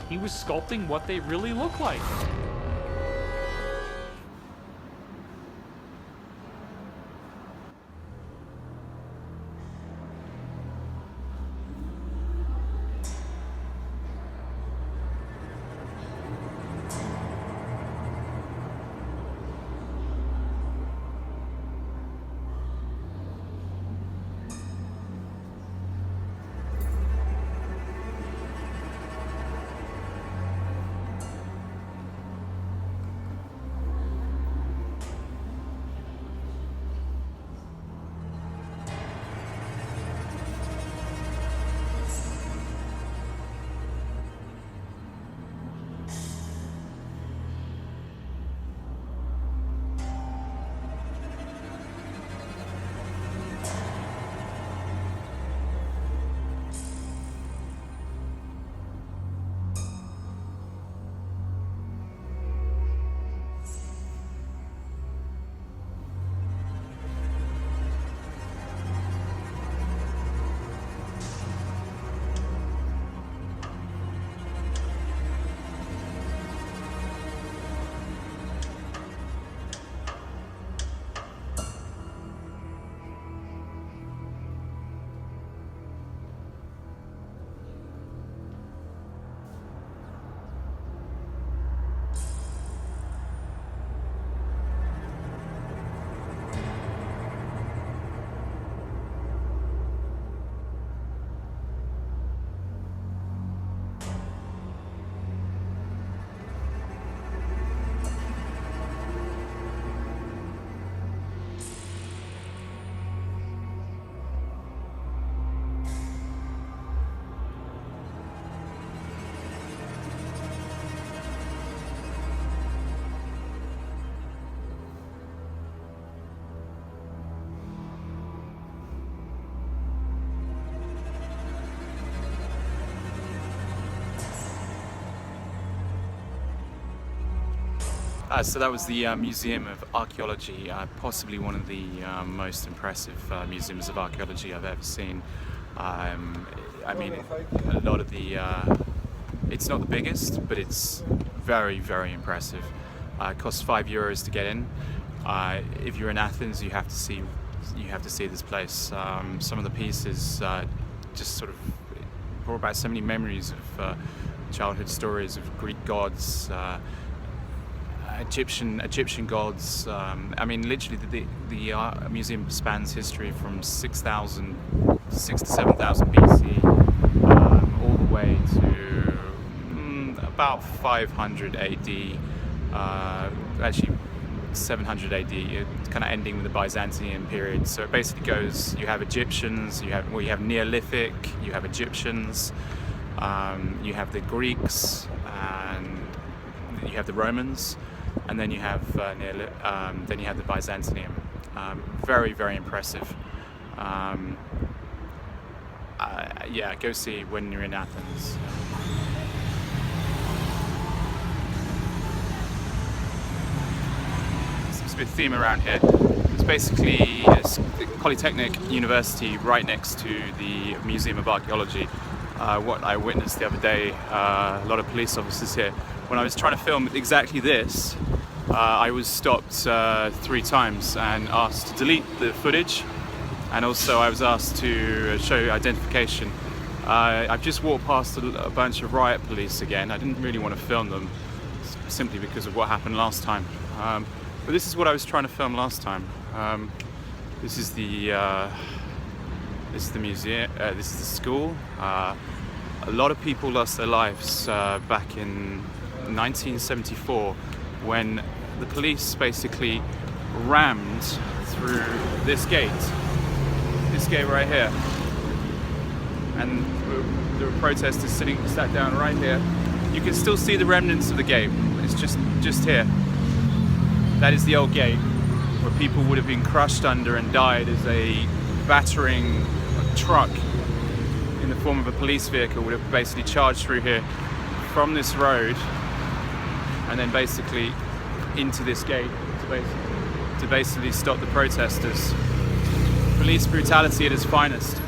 He was sculpting what they really look like. So that was the Museum of Archaeology, possibly one of the most impressive museums of archaeology I've ever seen. I mean, a lot of the, it's not the biggest, but it's very, very impressive. It costs €5 to get in. If you're in Athens, you have to see this place. Some of the pieces just sort of brought back so many memories of childhood stories of Greek gods. Egyptian gods. I mean, literally, the museum spans history from 6 to 7,000 BC, all the way to about 500 AD. Actually, 700 AD. It's kind of ending with the Byzantine period. So it basically goes. You have Egyptians. You have Neolithic. You have Egyptians. You have the Greeks, and you have the Romans. And then you have the Byzantium. Very, very impressive. Yeah, go see when you're in Athens. Seems to be a theme around here. It's basically a Polytechnic University right next to the Museum of Archaeology. What I witnessed the other day, a lot of police officers here. When I was trying to film exactly this, I was stopped 3 times and asked to delete the footage, and also I was asked to show identification. I've just walked past a bunch of riot police again. I didn't really want to film them simply because of what happened last time. But this is what I was trying to film last time. This is the museum. This is the school. A lot of people lost their lives back in 1974 when the police basically rammed through this gate right here, and there were protesters sat down right here. You can still see the remnants of the gate. It's just here. That is the old gate where people would have been crushed under and died as a battering truck in the form of a police vehicle would have basically charged through here from this road and then basically into this gate to basically stop the protesters. Police brutality at its finest.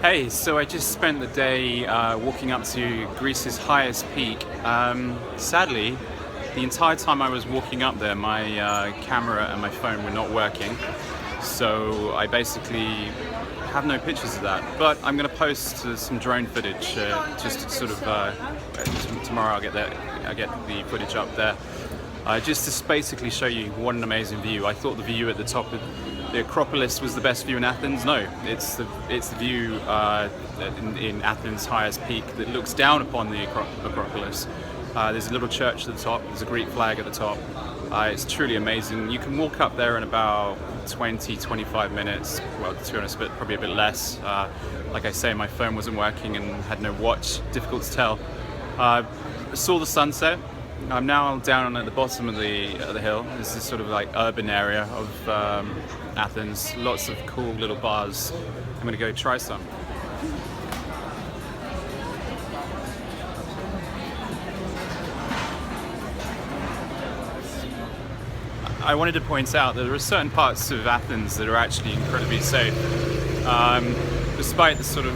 Hey, so I just spent the day walking up to Greece's highest peak. Sadly, the entire time I was walking up there, my camera and my phone were not working. So I basically have no pictures of that. But I'm going to post some drone footage just to sort of, tomorrow I'll get the footage up there. Just to basically show you what an amazing view. I thought the view at the top of the Acropolis was the best view in Athens. No, it's the view in Athens' highest peak that looks down upon the Acropolis. There's a little church at the top. There's a Greek flag at the top. It's truly amazing. You can walk up there in about 20-25 minutes. Well, to be honest, probably a bit less. Like I say, my phone wasn't working and had no watch. Difficult to tell. Saw the sunset. I'm now down at the bottom of the hill. This is sort of like urban area of Athens. Lots of cool little bars. I'm going to go try some. I wanted to point out that there are certain parts of Athens that are actually incredibly safe, despite the sort of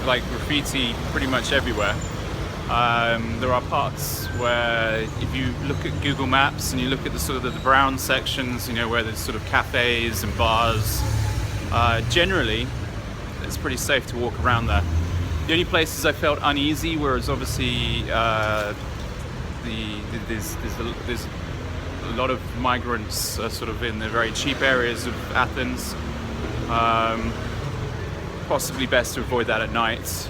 like graffiti pretty much everywhere. There are parts where if you look at Google Maps and you look at the sort of the brown sections, you know, where there's sort of cafes and bars, generally it's pretty safe to walk around there. The only places I felt uneasy were obviously there's a lot of migrants sort of in the very cheap areas of Athens. Possibly best to avoid that at night.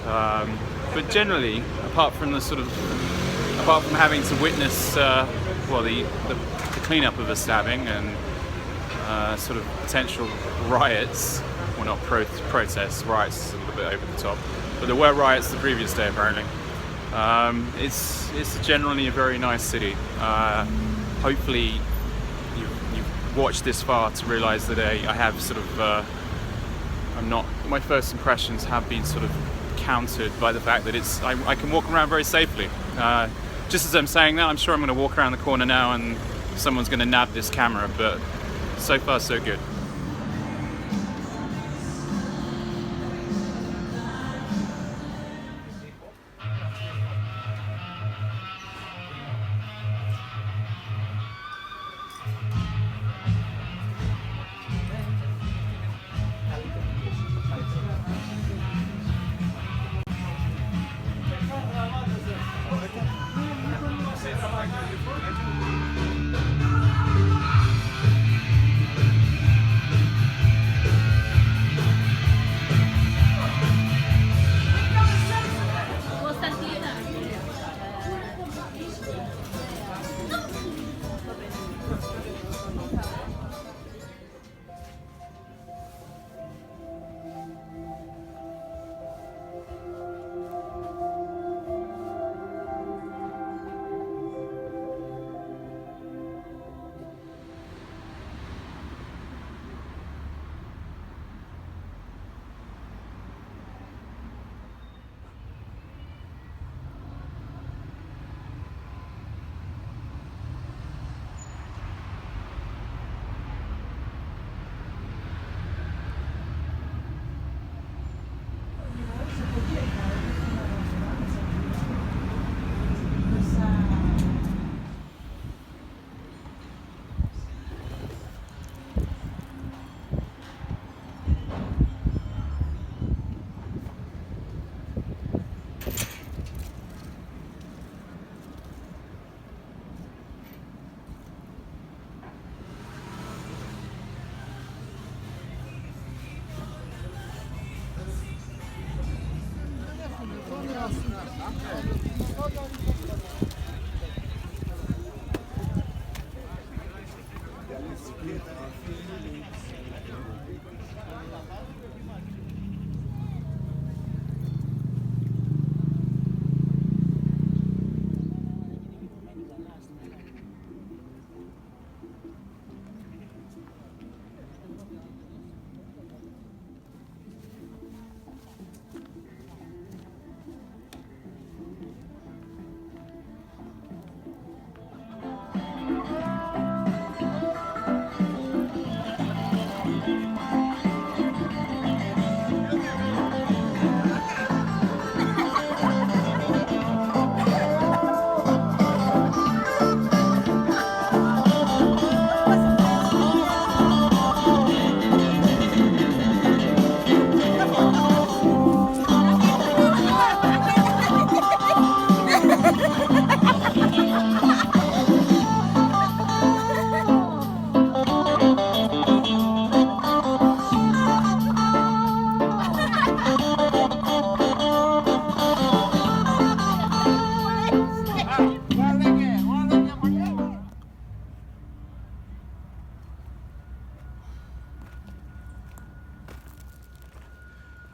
But generally, apart from having to witness the cleanup of a stabbing and sort of potential riots, well, not protests, riots is a little bit over the top, but there were riots the previous day apparently. It's generally a very nice city. Hopefully you've watched this far to realise that I have sort of my first impressions have been sort of countered by the fact that I can walk around very safely. Just as I'm saying that, I'm sure I'm going to walk around the corner now and someone's going to nab this camera, but so far so good.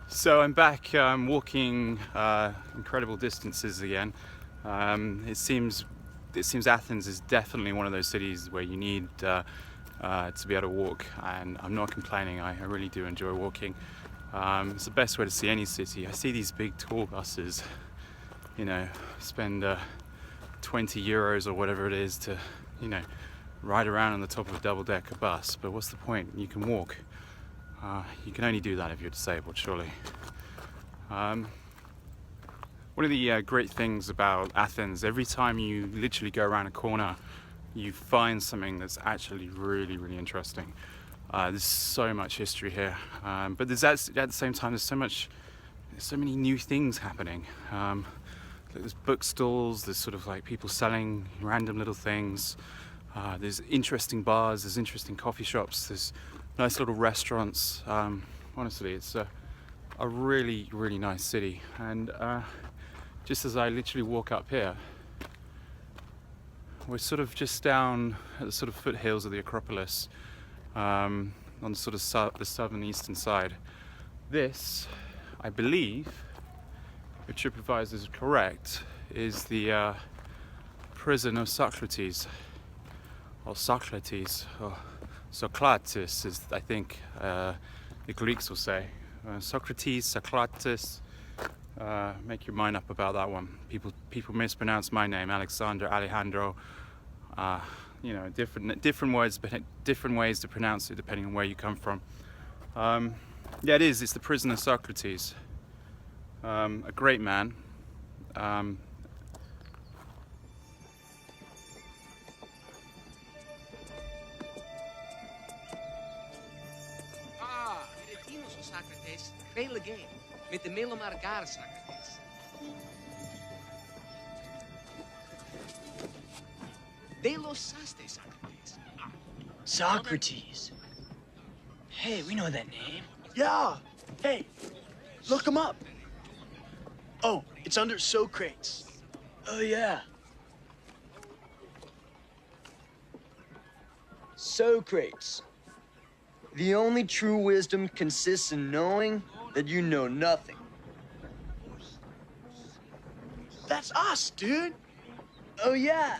So I'm back walking incredible distances again. It seems Athens is definitely one of those cities where you need to be able to walk, and I'm not complaining. I really do enjoy walking. It's the best way to see any city. I see these big tour buses, you know, spend 20 euros or whatever it is to, you know, ride around on the top of a double-decker bus, but what's the point? You can walk. You can only do that if you're disabled, surely. One of the great things about Athens, every time you literally go around a corner, you find something that's actually really, really interesting. There's so much history here, but there's at the same time there's so many new things happening. There's bookstores, there's sort of like people selling random little things. There's interesting bars, there's interesting coffee shops, there's nice little restaurants. Honestly, it's a really, really nice city. And just as I literally walk up here, we're sort of just down at the sort of foothills of the Acropolis, on the sort of the southern eastern side. This, I believe, if TripAdvisor is correct, is the prison of Socrates, or Socrates, or Socrates, is I think the Greeks will say. Socrates, Socrates. Make your mind up about that one. People mispronounce my name, Alexander, Alejandro. You know, different words, but different ways to pronounce it depending on where you come from. Yeah, it is. It's the prison of Socrates. A great man. Socrates, fail again. Mit dem Melo Margar, Socrates. De los Saste, Socrates. Socrates. Hey, we know that name. Yeah. Hey, look him up. Oh, it's under Socrates. Oh, yeah. Socrates. The only true wisdom consists in knowing that you know nothing. That's us, dude. Oh, yeah.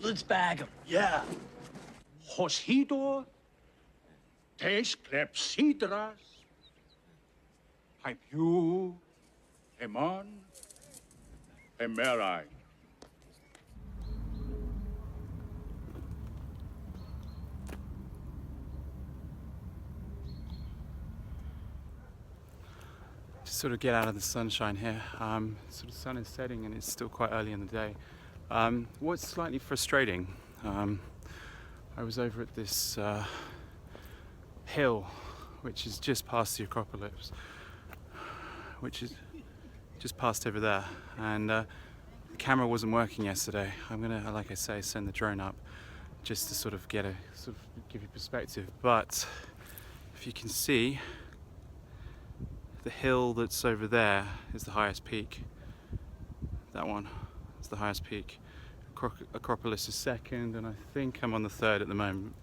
Let's bag him. Yeah. Hosidor, tes klepsidras, hypiou, hemon, hemerai. Sort of get out of the sunshine here. Sort of sun is setting and it's still quite early in the day. What's slightly frustrating, I was over at this hill which is just past the Acropolis, which is just past over there, and the camera wasn't working yesterday. I'm gonna, like I say, send the drone up just to sort of give you perspective. But if you can see, the hill that's over there is the highest peak. That one is the highest peak. Acropolis is second, and I think I'm on the third at the moment.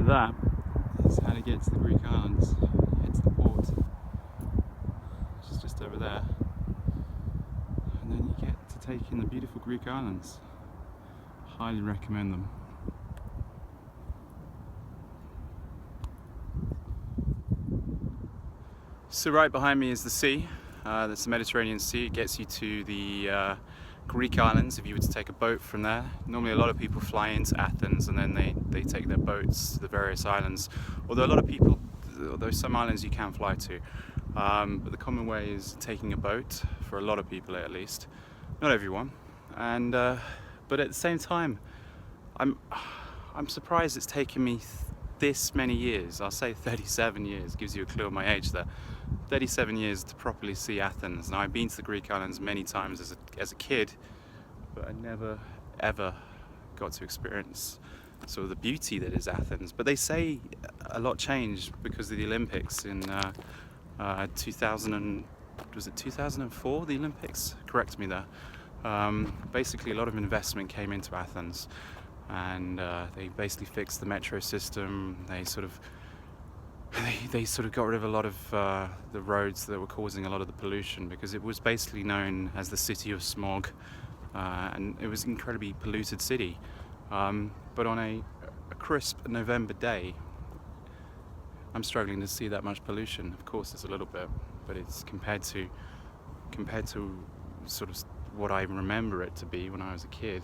That is how to get to the Greek islands. You head to the port, which is just over there, and then you get to take in the beautiful Greek islands. Highly recommend them. So right behind me is the sea. That's the Mediterranean Sea. It gets you to the Greek islands if you were to take a boat from there. Normally a lot of people fly into Athens and then they take their boats to the various islands. Although some islands you can fly to. But the common way is taking a boat, for a lot of people at least. Not everyone. And but at the same time, I'm surprised it's taken me this many years. I'll say 37 years, gives you a clue of my age there. 37 years to properly see Athens. Now I've been to the Greek islands many times as a kid, but I never ever got to experience sort of the beauty that is Athens. But they say a lot changed because of the Olympics in 2004, the Olympics? Correct me there. Basically a lot of investment came into Athens, and they basically fixed the metro system. They sort of got rid of a lot of the roads that were causing a lot of the pollution, because it was basically known as the city of smog, and it was an incredibly polluted city. But on a crisp November day, I'm struggling to see that much pollution. Of course there's a little bit, but it's compared to sort of what I remember it to be when I was a kid,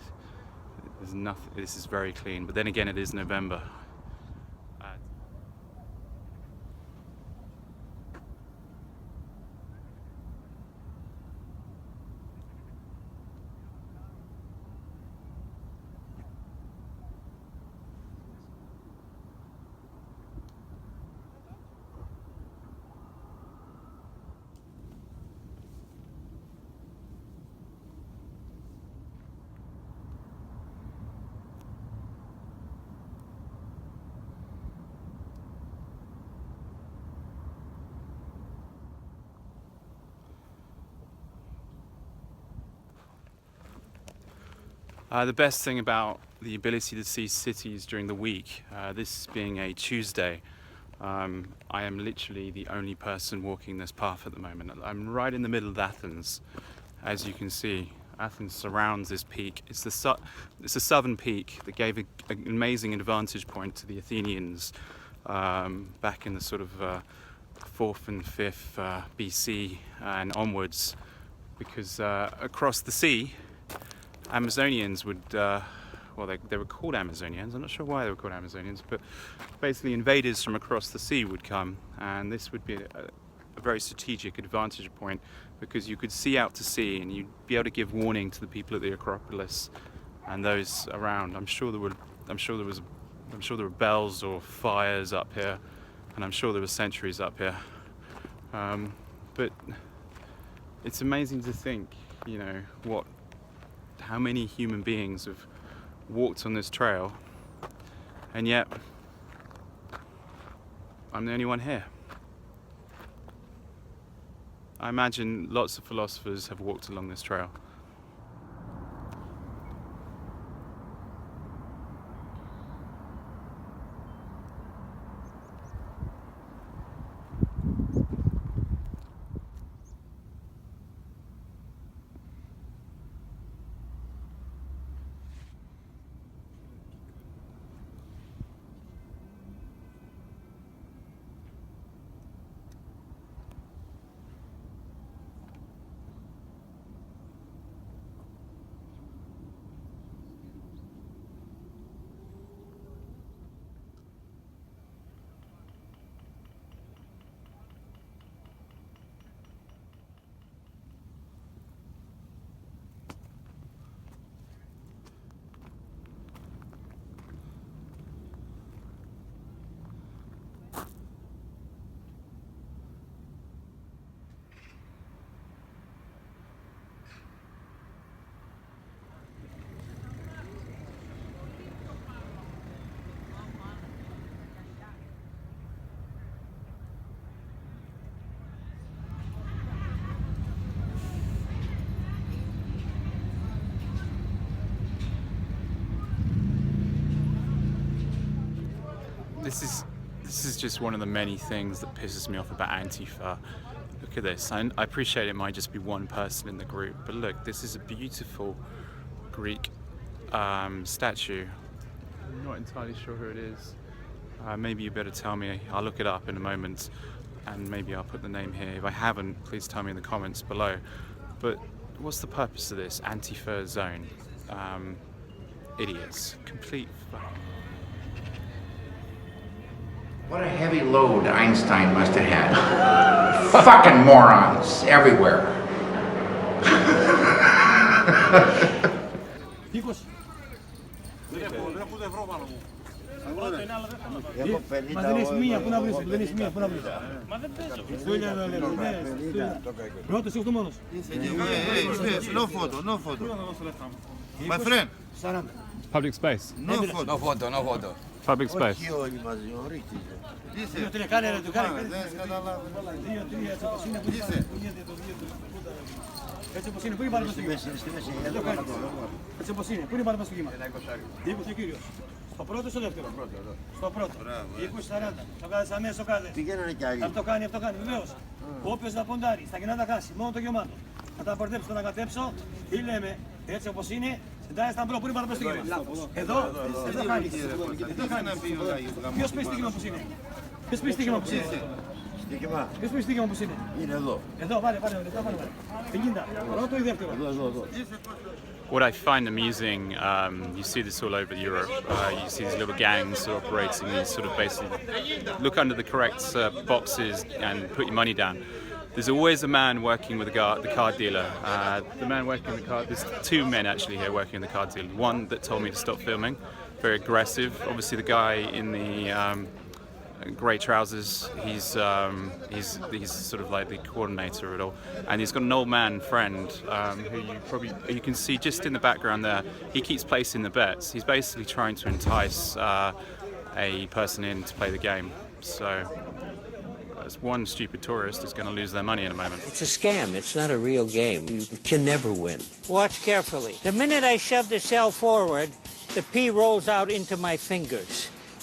there's nothing. This is very clean. But then again, it is November. The best thing about the ability to see cities during the week, this being a Tuesday, I am literally the only person walking this path at the moment. I'm right in the middle of Athens. As you can see, Athens surrounds this peak. It's a southern peak that gave an amazing advantage point to the Athenians back in the sort of 4th and 5th BC and onwards, because across the sea, Amazonians would, well, they were called Amazonians. I'm not sure why they were called Amazonians, but basically invaders from across the sea would come, and this would be a very strategic advantage point, because you could see out to sea and you'd be able to give warning to the people at the Acropolis and those around. I'm sure there were bells or fires up here, and I'm sure there were sentries up here. But it's amazing to think, you know, how many human beings have walked on this trail, and yet I'm the only one here. I imagine lots of philosophers have walked along this trail. This is just one of the many things that pisses me off about Antifa. Look at this. I appreciate it might just be one person in the group, but look, this is a beautiful Greek statue. I'm not entirely sure who it is. Maybe you better tell me. I'll look it up in a moment, and maybe I'll put the name here. If I haven't, please tell me in the comments below. But what's the purpose of this Antifa zone? Idiots. Complete fucking... What a heavy load Einstein must have had. Fucking morons everywhere. Μα δεν έχεις μία, πού να βρεις, δεν έχεις μία, πού να βρεις. Μα δεν παίζω. Πρώτος, είσαι μόνος. No photo, no photo. My friend. Public space. No photo. No photo, no photo. Public space. Όχι όλοι μαζί, ορίστε. Δύο, τρία, κάνε ρε, το κάνε. Δεν καταλάβω. Δύο, τρία, έτσι όπως είναι, που γίνεται το δύο. Έτσι όπως είναι, πού είναι πάρε μας το κύμα. Έτσι όπως είναι, πού είναι πάρε μας το κύμα. 20 ο κύριος. Στο πρώτο ή στο δεύτερο. Στο πρώτο. 20-40. Το κάνεις αμέσως, το κάνεις. Πηγαίνανε κι άλλοι. Αυτό κάνει, βεβαίως. Όποιος να ποντάρει, στα κοινά τα χάσει, μόνο το γεμάτο. Θα τα πορτέψω, να κατέψω, τι λέμε, έτσι όπως είναι, συντάει στα μπρο, πού είναι πάρε μας το κύμα. Εδώ, εδώ χάνεις. Ποιος πει στοίχημα πως είναι. Ποιος πει στοίχημα πως είναι. Ποιος πει στοίχημα πως είναι. Είναι εδώ. Εδώ, πάρε. 50. Πρώτο ή δεύτερο. Εδώ. What I find amusing, you see this all over Europe, you see these little gangs sort of operating, these sort of basically look under the correct boxes and put your money down. There's always a man working with the card dealer. The man working with the card, there's two men actually here working with the card dealer. One that told me to stop filming, very aggressive. Obviously the guy in the grey trousers, he's sort of like the coordinator of it all, and he's got an old man friend who you can see just in the background there. He keeps placing the bets. He's basically trying to entice a person in to play the game. So as one stupid tourist is going to lose their money in a moment. It's a scam. It's not a real game. You can never win. Watch carefully. The minute I shove the shell forward, the pea rolls out into my fingers.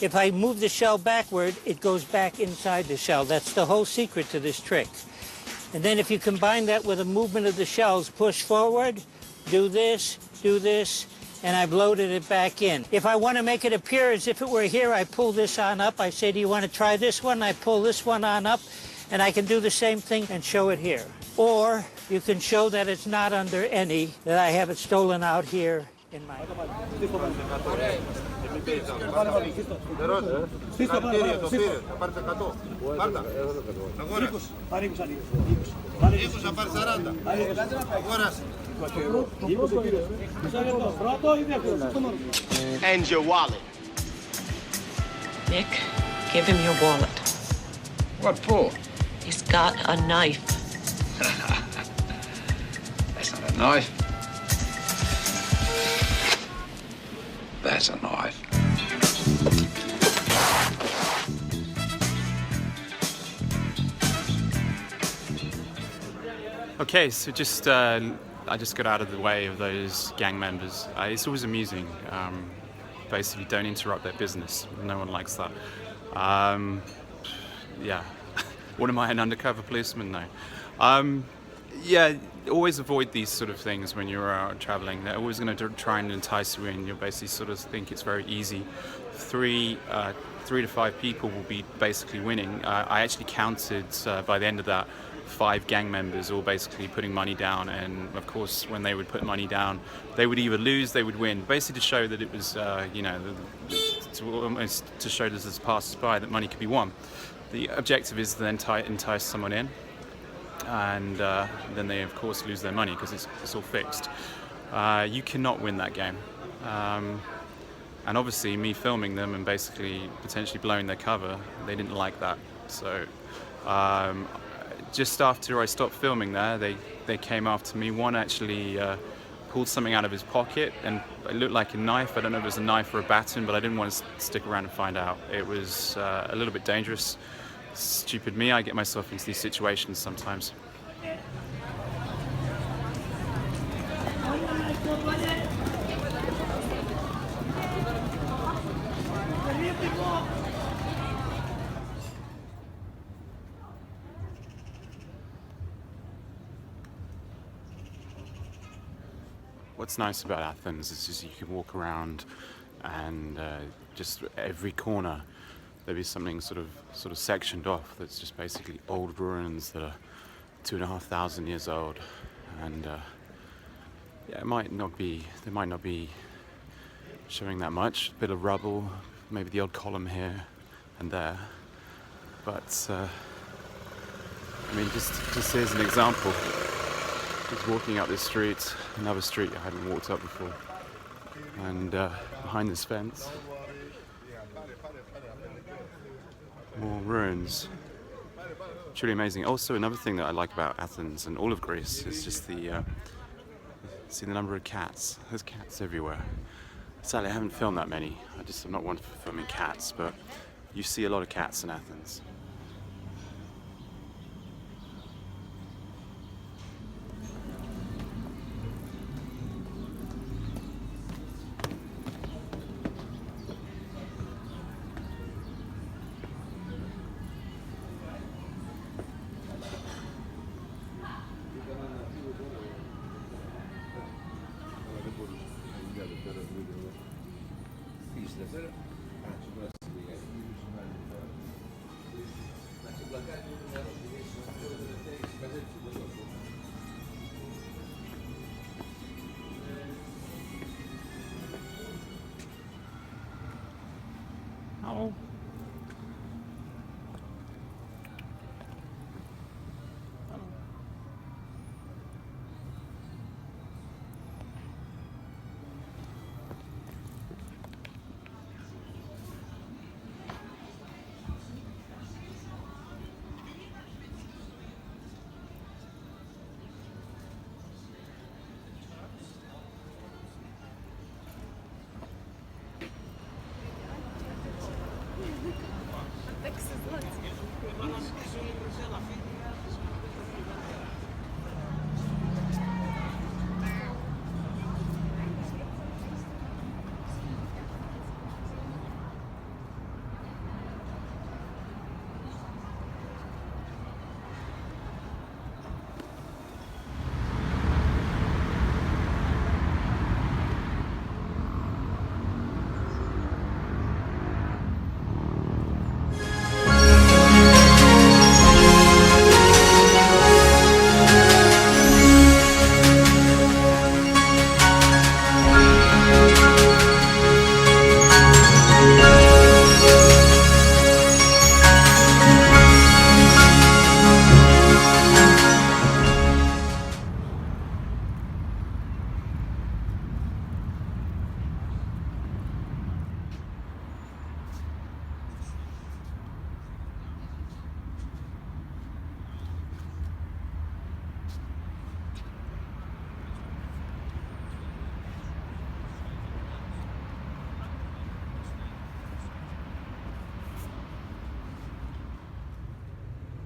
If I move the shell backward, it goes back inside the shell. That's the whole secret to this trick. And then if you combine that with a movement of the shells, push forward, do this, and I've loaded it back in. If I want to make it appear as if it were here, I pull this on up. I say, do you want to try this one? I pull this one on up, and I can do the same thing and show it here. Or you can show that it's not under any, that I have it stolen out here in my... Χαρτίριο, το πήρε, θα πάρεις 100. Πάρτα. Αγόρασε. 20 θα πάρεις 40. Αγόρασε. And your wallet. Nick, give him your wallet. What for? He's got a knife. That's not a knife. That's a knife. Okay, so I just got out of the way of those gang members. It's always amusing. Basically, don't interrupt their business. No one likes that. Yeah. What am I, an undercover policeman? No. Yeah, always avoid these sort of things when you're out traveling. They're always going to try and entice you in. You'll basically sort of think it's very easy. Three to five people will be basically winning. I actually counted by the end of that 5 gang members all basically putting money down, and of course when they would put money down they would either lose, they would win, basically to show that it was to show to as passers-by that money could be won. The objective is to then entice someone in, and then they of course lose their money because it's all fixed. You cannot win that game, and obviously me filming them and basically potentially blowing their cover, they didn't like that. So just after I stopped filming there, they came after me. One actually pulled something out of his pocket and it looked like a knife. I don't know if it was a knife or a baton, but I didn't want to stick around and find out. It was a little bit dangerous. Stupid me, I get myself into these situations sometimes. what's nice about Athens is just you can walk around and just every corner there'll be something sort of sectioned off that's just basically old ruins that are 2,500 years old, and yeah, they might not be showing that much. A bit of rubble, maybe the odd column here and there, but I mean, just here's an example. Just walking up this street, another street I hadn't walked up before, and behind this fence, more ruins. Truly amazing. Also, another thing that I like about Athens and all of Greece is just see the number of cats. There's cats everywhere. Sadly, I haven't filmed that many. I'm not one for filming cats, but you see a lot of cats in Athens. Oh.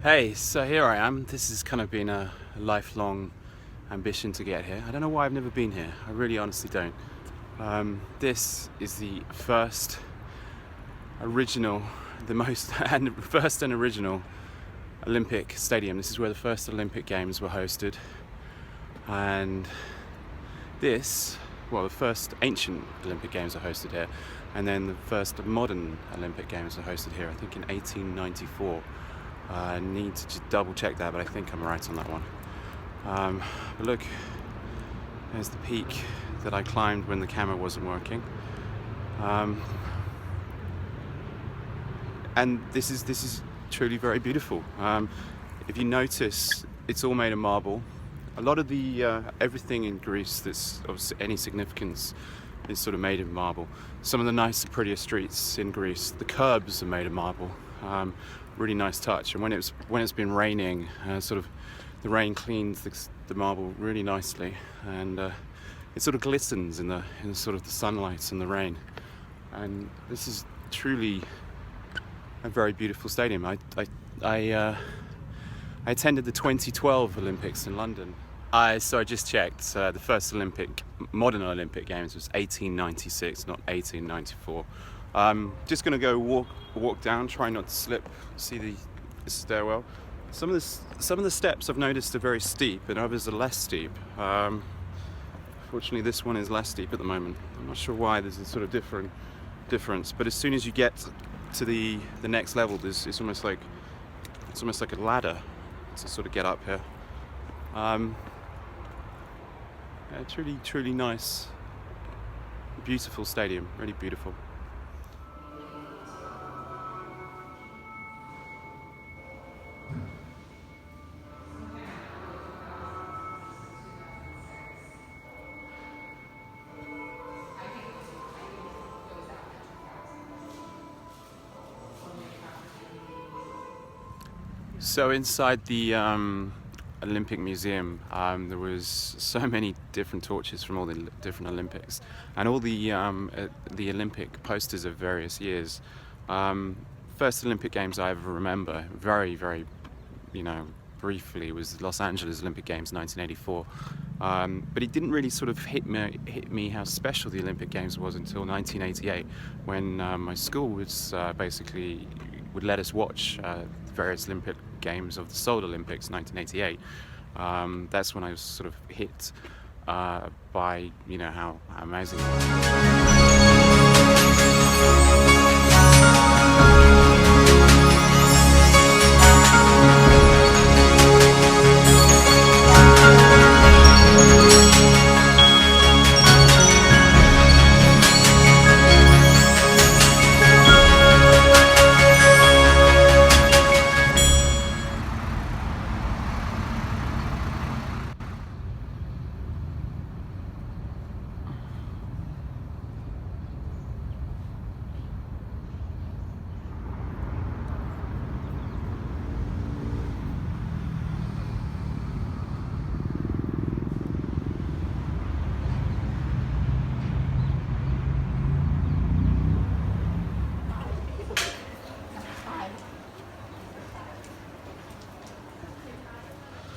Hey, so here I am. This has kind of been a lifelong ambition to get here. I don't know why I've never been here. I really honestly don't. This is the first original, first and original Olympic stadium. This is where the first Olympic Games were hosted. And this, well, the first ancient Olympic Games were hosted here. And then the first modern Olympic Games were hosted here, I think in 1894. I need to just double check that, but I think I'm right on that one. But look, there's the peak that I climbed when the camera wasn't working. And this is truly very beautiful. If you notice, it's all made of marble. A lot of the everything in Greece that's of any significance is sort of made of marble. Some of the nicer, prettier streets in Greece, the curbs are made of marble. Really nice touch, and when it's been raining, sort of the rain cleans the marble really nicely, and it sort of glistens in the sort of the sunlight and the rain. And this is truly a very beautiful stadium. I attended the 2012 Olympics in London. So I just checked. The first modern Olympic Games was 1896, not 1894. Just gonna go walk down, try not to slip. See the stairwell. Some of the steps I've noticed are very steep, and others are less steep. Fortunately, this one is less steep at the moment. I'm not sure why. There's a sort of difference, but as soon as you get to the next level, it's almost like a ladder to sort of get up here. Yeah, truly nice, beautiful stadium. Really beautiful. So inside the Olympic Museum, there was so many different torches from all the different Olympics, and all the Olympic posters of various years. First Olympic Games I ever remember, very, briefly, was the Los Angeles Olympic Games 1984. But it didn't really sort of hit me how special the Olympic Games was until 1988, when my school was basically would let us watch various Olympic Games of the Seoul Olympics 1988. That's when I was sort of hit by how amazing it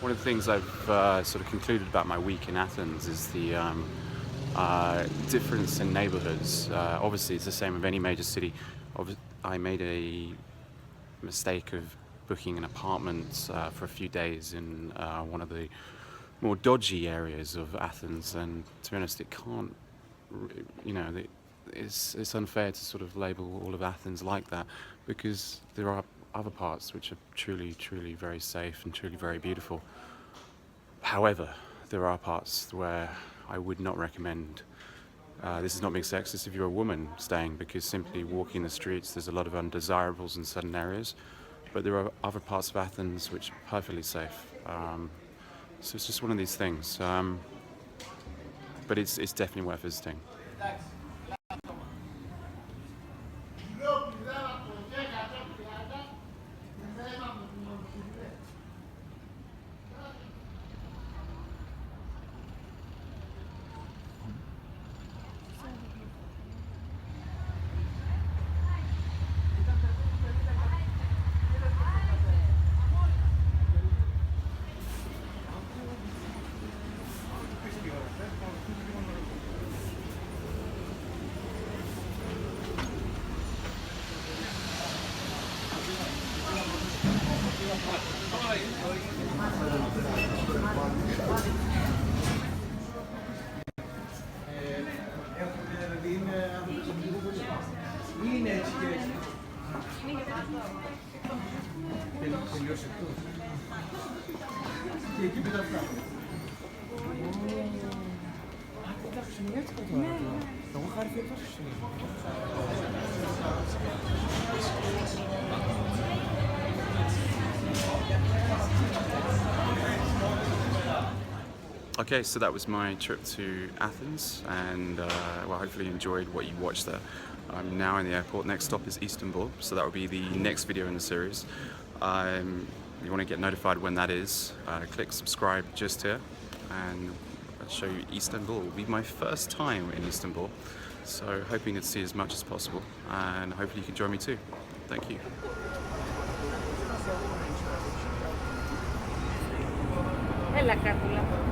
One of the things I've sort of concluded about my week in Athens is the difference in neighborhoods. Obviously, it's the same with any major city. I made a mistake of booking an apartment for a few days in one of the more dodgy areas of Athens, and to be honest, it can't, it's unfair to sort of label all of Athens like that, because there are other parts which are truly very safe and truly very beautiful. However, there are parts where I would not recommend, this is not being sexist, if you're a woman staying, because simply walking the streets there's a lot of undesirables in certain areas, but there are other parts of Athens which are perfectly safe. So it's just one of these things, but it's definitely worth visiting. Okay, so that was my trip to Athens, and well, hopefully you enjoyed what you watched there. I'm now in the airport. Next stop is Istanbul, so that will be the next video in the series. You want to get notified when that is, click subscribe just here, and I'll show you Istanbul. It will be my first time in Istanbul, so hoping to see as much as possible, and hopefully you can join me too. Thank you. Έλα, Κάρτουλα.